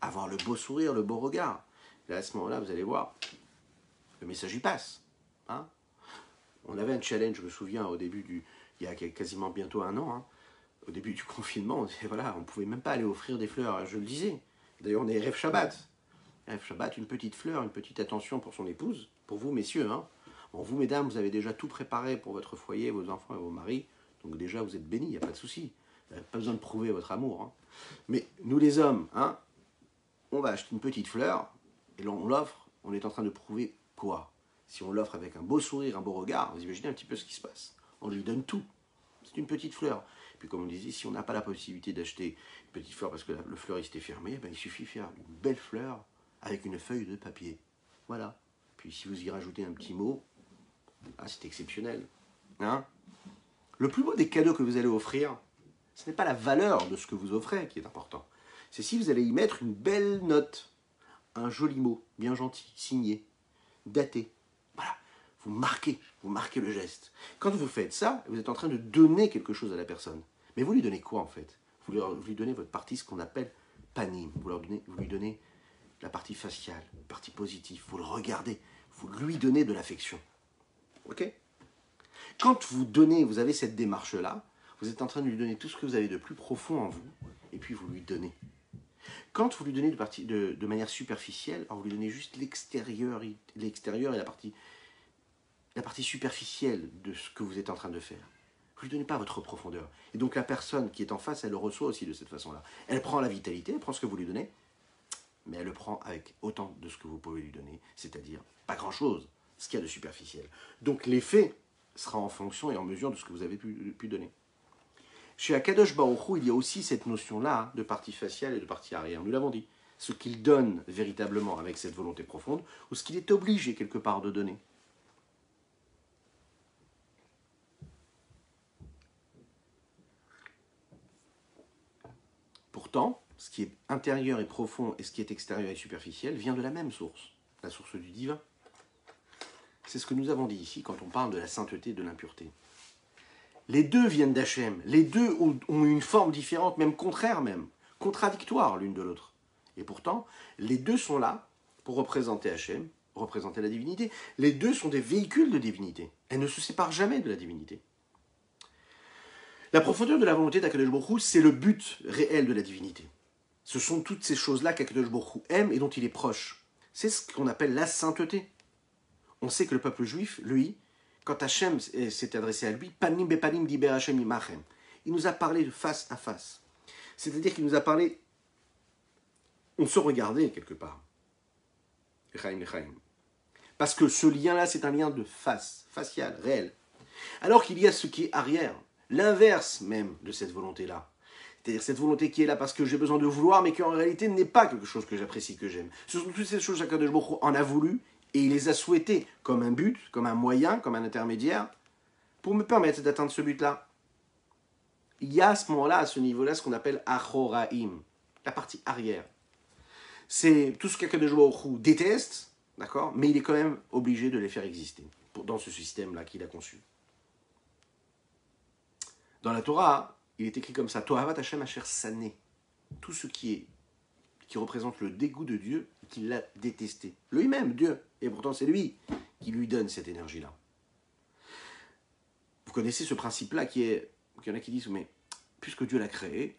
avoir le beau sourire, le beau regard. Et là, à ce moment-là, vous allez voir, le message y passe. Hein, on avait un challenge, je me souviens, au début il y a quasiment bientôt un an, hein, au début du confinement, on ne pouvait même pas aller offrir des fleurs, je le disais. D'ailleurs, on est Erev Shabbat. Erev Shabbat, une petite fleur, une petite attention pour son épouse, pour vous, messieurs. Hein. Bon, vous, mesdames, vous avez déjà tout préparé pour votre foyer, vos enfants et vos maris. Donc déjà, vous êtes bénis, il n'y a pas de souci. Vous n'avez pas besoin de prouver votre amour. Hein. Mais nous, les hommes, hein, on va acheter une petite fleur, et là, on l'offre, on est en train de prouver quoi? Si on l'offre avec un beau sourire, un beau regard, vous imaginez un petit peu ce qui se passe. On lui donne tout. C'est une petite fleur. Puis comme on disait, si on n'a pas la possibilité d'acheter une petite fleur parce que le fleuriste est fermé, ben il suffit de faire une belle fleur avec une feuille de papier. Voilà. Puis si vous y rajoutez un petit mot, ah, c'est exceptionnel. Hein? Le plus beau des cadeaux que vous allez offrir, ce n'est pas la valeur de ce que vous offrez qui est important. C'est si vous allez y mettre une belle note, un joli mot, bien gentil, signé, daté. Voilà. Vous marquez le geste. Quand vous faites ça, vous êtes en train de donner quelque chose à la personne. Mais vous lui donnez quoi en fait? Vous lui donnez votre partie, ce qu'on appelle panim. Vous lui donnez la partie faciale, la partie positive. Vous le regardez. Vous lui donnez de l'affection. Ok? Quand vous donnez, vous avez cette démarche-là, vous êtes en train de lui donner tout ce que vous avez de plus profond en vous, et puis vous lui donnez. Quand vous lui donnez de manière superficielle, alors vous lui donnez juste l'extérieur et la partie superficielle de ce que vous êtes en train de faire. Vous ne lui donnez pas votre profondeur. Et donc la personne qui est en face, elle le reçoit aussi de cette façon-là. Elle prend la vitalité, elle prend ce que vous lui donnez, mais elle le prend avec autant de ce que vous pouvez lui donner, c'est-à-dire pas grand-chose, ce qu'il y a de superficiel. Donc l'effet sera en fonction et en mesure de ce que vous avez pu donner. Chez Akadosh Baruch Hu, il y a aussi cette notion-là de partie faciale et de partie arrière. Nous l'avons dit. Ce qu'il donne véritablement avec cette volonté profonde, ou ce qu'il est obligé quelque part de donner. Pourtant, ce qui est intérieur et profond et ce qui est extérieur et superficiel vient de la même source, la source du divin. C'est ce que nous avons dit ici quand on parle de la sainteté et de l'impureté. Les deux viennent d'Hachem, les deux ont une forme différente, même contraire même, contradictoire l'une de l'autre. Et pourtant, les deux sont là pour représenter Hachem, représenter la divinité. Les deux sont des véhicules de divinité. Elles ne se séparent jamais de la divinité. La profondeur de la volonté d'Akadosh Baruch Hu, c'est le but réel de la divinité. Ce sont toutes ces choses-là qu'Akadosh Baruch Hu aime et dont il est proche. C'est ce qu'on appelle la sainteté. On sait que le peuple juif, lui, quand Hachem s'est adressé à lui, Panim bepanim diber Hachem imachem. Il nous a parlé de face à face. C'est-à-dire qu'il nous a parlé, on se regardait quelque part. Parce que ce lien-là, c'est un lien de face, facial, réel. Alors qu'il y a ce qui est arrière, l'inverse même de cette volonté-là. C'est-à-dire cette volonté qui est là parce que j'ai besoin de vouloir, mais qui en réalité n'est pas quelque chose que j'apprécie, que j'aime. Ce sont toutes ces choses qu'Akadosh Baruch Hu en a voulu, et il les a souhaitées comme un but, comme un moyen, comme un intermédiaire, pour me permettre d'atteindre ce but-là. Il y a à ce moment-là, à ce niveau-là, ce qu'on appelle Achoraim, la partie arrière. C'est tout ce qu'Akadosh Baruch Hu déteste, d'accord, mais il est quand même obligé de les faire exister, dans ce système-là qu'il a conçu. Dans la Torah, il est écrit comme ça, Tohavat Hashem Asher Sané, tout ce qui représente le dégoût de Dieu, qu'il l'a détesté. Lui-même, Dieu. Et pourtant, c'est lui qui lui donne cette énergie-là. Vous connaissez ce principe-là qu'il y en a qui disent, mais puisque Dieu l'a créé,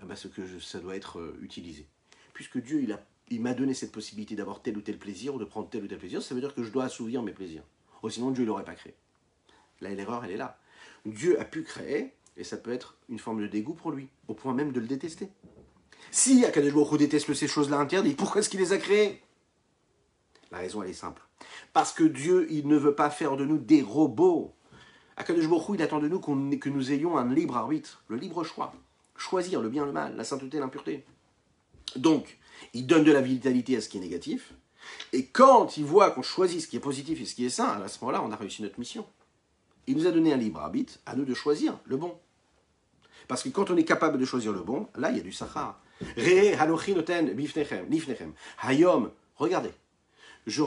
ça doit être utilisé. Puisque Dieu, il m'a donné cette possibilité d'avoir tel ou tel plaisir, ou de prendre tel ou tel plaisir, ça veut dire que je dois assouvir mes plaisirs. Oh, sinon, Dieu ne l'aurait pas créé. Là, l'erreur, elle est là. Dieu a pu créer, et ça peut être une forme de dégoût pour lui, au point même de le détester. Si Akadosh Baruch Hu déteste ces choses-là interdites, pourquoi est-ce qu'il les a créées? La raison, elle est simple. Parce que Dieu, il ne veut pas faire de nous des robots. Akadosh Baruch Hu, il attend de nous que nous ayons un libre arbitre, le libre choix. Choisir le bien, le mal, la sainteté, l'impureté. Donc, il donne de la vitalité à ce qui est négatif. Et quand il voit qu'on choisit ce qui est positif et ce qui est sain, à ce moment-là, on a réussi notre mission. Il nous a donné un libre arbitre, à nous de choisir le bon. Parce que quand on est capable de choisir le bon, là, il y a du sachar. Re halochi noten bifnechem, lifnechem. Hayom, regardez. Je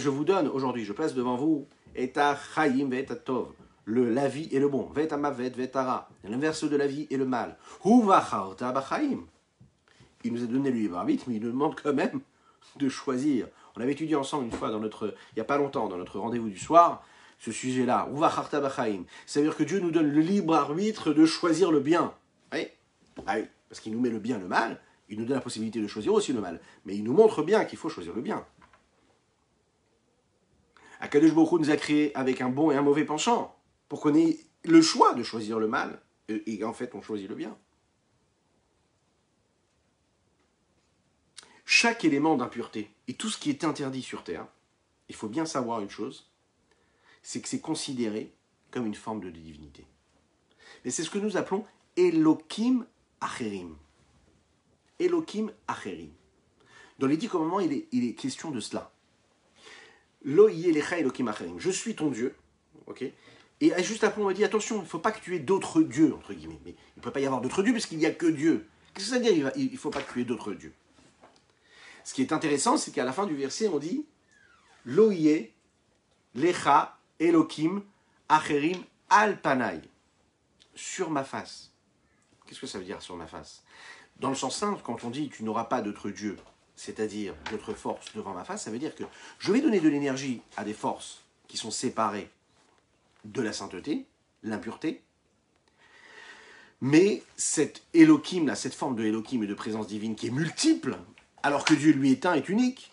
vous donne aujourd'hui, je place devant vous, et chayim ve'et tov, la vie et le bon, ve'et mavet ve'et ra, l'inverse de la vie et le mal. Hu vacharta b'chayim. Il nous a donné le libre arbitre, mais il nous demande quand même de choisir. On avait étudié ensemble une fois, il n'y a pas longtemps, dans notre rendez-vous du soir, ce sujet-là. Hu vacharta b'chayim. Ça veut dire que Dieu nous donne le libre arbitre de choisir le bien. Oui, ah oui, parce qu'il nous met le bien et le mal, il nous donne la possibilité de choisir aussi le mal. Mais il nous montre bien qu'il faut choisir le bien. Akadosh Baruch Hu nous a créés avec un bon et un mauvais penchant, pour qu'on ait le choix de choisir le mal, et en fait on choisit le bien. Chaque élément d'impureté, et tout ce qui est interdit sur Terre, il faut bien savoir une chose, c'est que c'est considéré comme une forme de divinité. Mais c'est ce que nous appelons Elokim Acherim. Elokim Acherim. Dans les 10 commandements, il est question de cela. Lo yelecha Elokim Acherim. Je suis ton Dieu. Okay, et juste après, on m'a dit attention, il ne faut pas que tu aies d'autres dieux, entre guillemets. Mais il ne peut pas y avoir d'autres dieux, puisqu'il n'y a que Dieu. Qu'est-ce que ça veut dire il ne faut pas que tu aies d'autres dieux? Ce qui est intéressant, c'est qu'à la fin du verset, on dit Lo yelecha Elokim Acherim al panai. Sur ma face. Qu'est-ce que ça veut dire sur ma face? Dans le sens simple, quand on dit tu n'auras pas d'autres dieux, c'est-à-dire d'autres forces devant ma face, ça veut dire que je vais donner de l'énergie à des forces qui sont séparées de la sainteté, l'impureté, mais cette Elohim, là, cette forme de Elohim et de présence divine qui est multiple, alors que Dieu lui est un, est unique,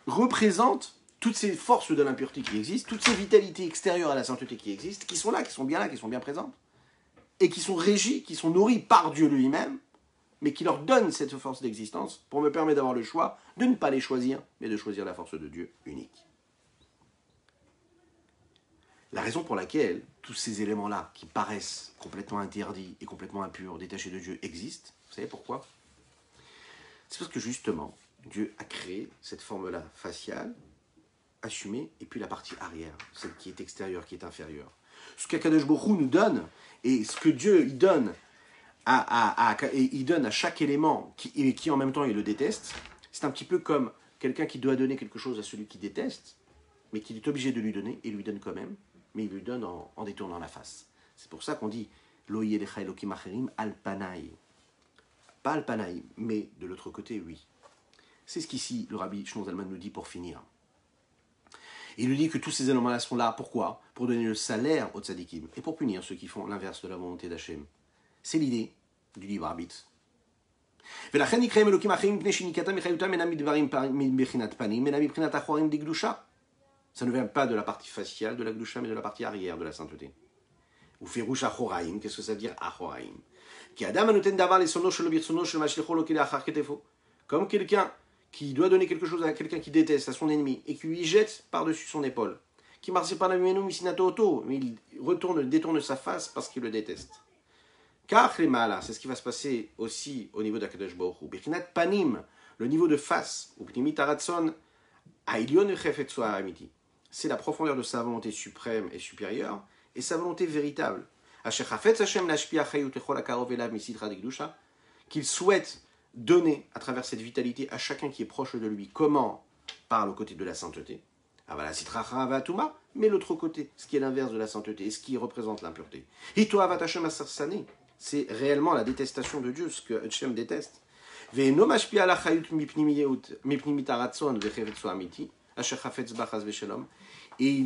représente toutes ces forces de l'impureté qui existent, toutes ces vitalités extérieures à la sainteté qui existent, qui sont là, qui sont bien présentes, et qui sont régies, qui sont nourries par Dieu lui-même, mais qui leur donne cette force d'existence pour me permettre d'avoir le choix de ne pas les choisir, mais de choisir la force de Dieu unique. La raison pour laquelle tous ces éléments-là, qui paraissent complètement interdits et complètement impurs, détachés de Dieu, existent, vous savez pourquoi? C'est parce que justement, Dieu a créé cette forme-là faciale, assumée, et puis la partie arrière, celle qui est extérieure, qui est inférieure. Ce qu'Akadosh Baruch Hu nous donne, et ce que Dieu il donne il donne à chaque élément qui en même temps il le déteste, c'est un petit peu comme quelqu'un qui doit donner quelque chose à celui qui déteste, mais qu'il est obligé de lui donner, et lui donne quand même, mais il lui donne en détournant la face. C'est pour ça qu'on dit Lo yelecha Elokim Acherim al panai. Pas al panai, mais de l'autre côté, oui. C'est ce qu'ici le Rabbi Shlomo Zalman nous dit pour finir. Il nous dit que tous ces éléments-là sont là, pourquoi? Pour donner le salaire aux tzadikim, et pour punir ceux qui font l'inverse de la volonté d'Hachem. C'est l'idée du libre arbitre. Ça ne vient pas de la partie faciale de la gdusha, mais de la partie arrière de la sainteté. Ou ferouch achoraim, qu'est-ce que ça veut dire achoraim? Comme quelqu'un qui doit donner quelque chose à quelqu'un qui déteste, à son ennemi, et qui lui jette par-dessus son épaule. Qui marche pas la mais il détourne sa face parce qu'il le déteste. Car c'est ce qui va se passer aussi au niveau d'Akadosh Baruch Hu. Birkinat panim, le niveau de face, ou pnimit aratson, c'est la profondeur de sa volonté suprême et supérieure, et sa volonté véritable. Qu'il souhaite donner à travers cette vitalité à chacun qui est proche de lui. Comment? Par le côté de la sainteté. Mais l'autre côté, ce qui est l'inverse de la sainteté, et ce qui représente l'impureté. C'est réellement la détestation de Dieu, ce que Hachem déteste. Et il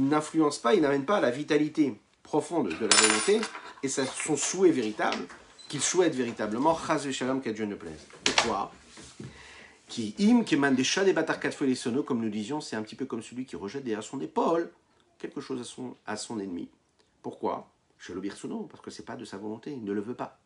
n'influence pas, il n'amène pas la vitalité profonde de la volonté et son souhait véritable, qu'il souhaite véritablement, chas v'shalom, qu'à Dieu ne plaise. Pourquoi? Comme nous disions, c'est un petit peu comme celui qui rejette derrière son épaule quelque chose à son ennemi. Pourquoi? Parce que ce n'est pas de sa volonté, il ne le veut pas.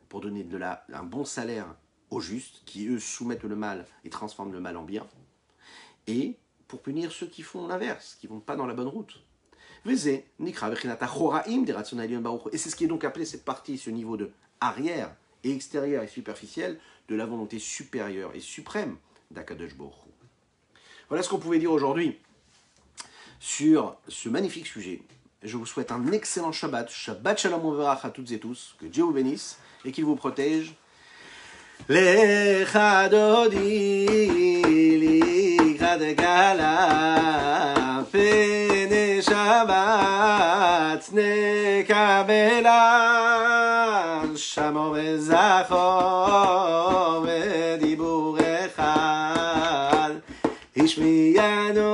Pour donner un bon salaire aux justes, qui eux soumettent le mal et transforment le mal en bien, et pour punir ceux qui font l'inverse, qui ne vont pas dans la bonne route. Veze, Nikra, Bechinata, Choraim, des Rationalion Baruch. Et c'est ce qui est donc appelé cette partie, ce niveau de arrière et extérieur et superficiel de la volonté supérieure et suprême d'Akadosh Baruch Hu. Voilà ce qu'on pouvait dire aujourd'hui sur ce magnifique sujet. Je vous souhaite un excellent Shabbat. Shabbat Shalom Uverach à toutes et tous. Que Dieu vous bénisse et qu'il vous protège. Lecha dodi likrat gala pene Shabbat nekabela shamo v'zachor v'dibur echad ishmiyanu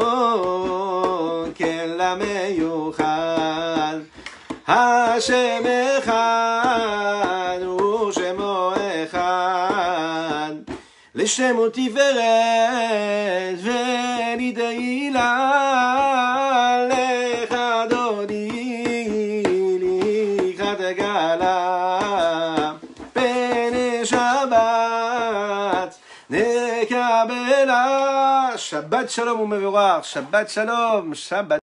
כלמיוחד השם אחד ושמו אחד לשם ותפארת ולתהילה לך דודי לקראת גאלה פני שבת נקבלה שבת שלום ומבורך שבת שלום שבת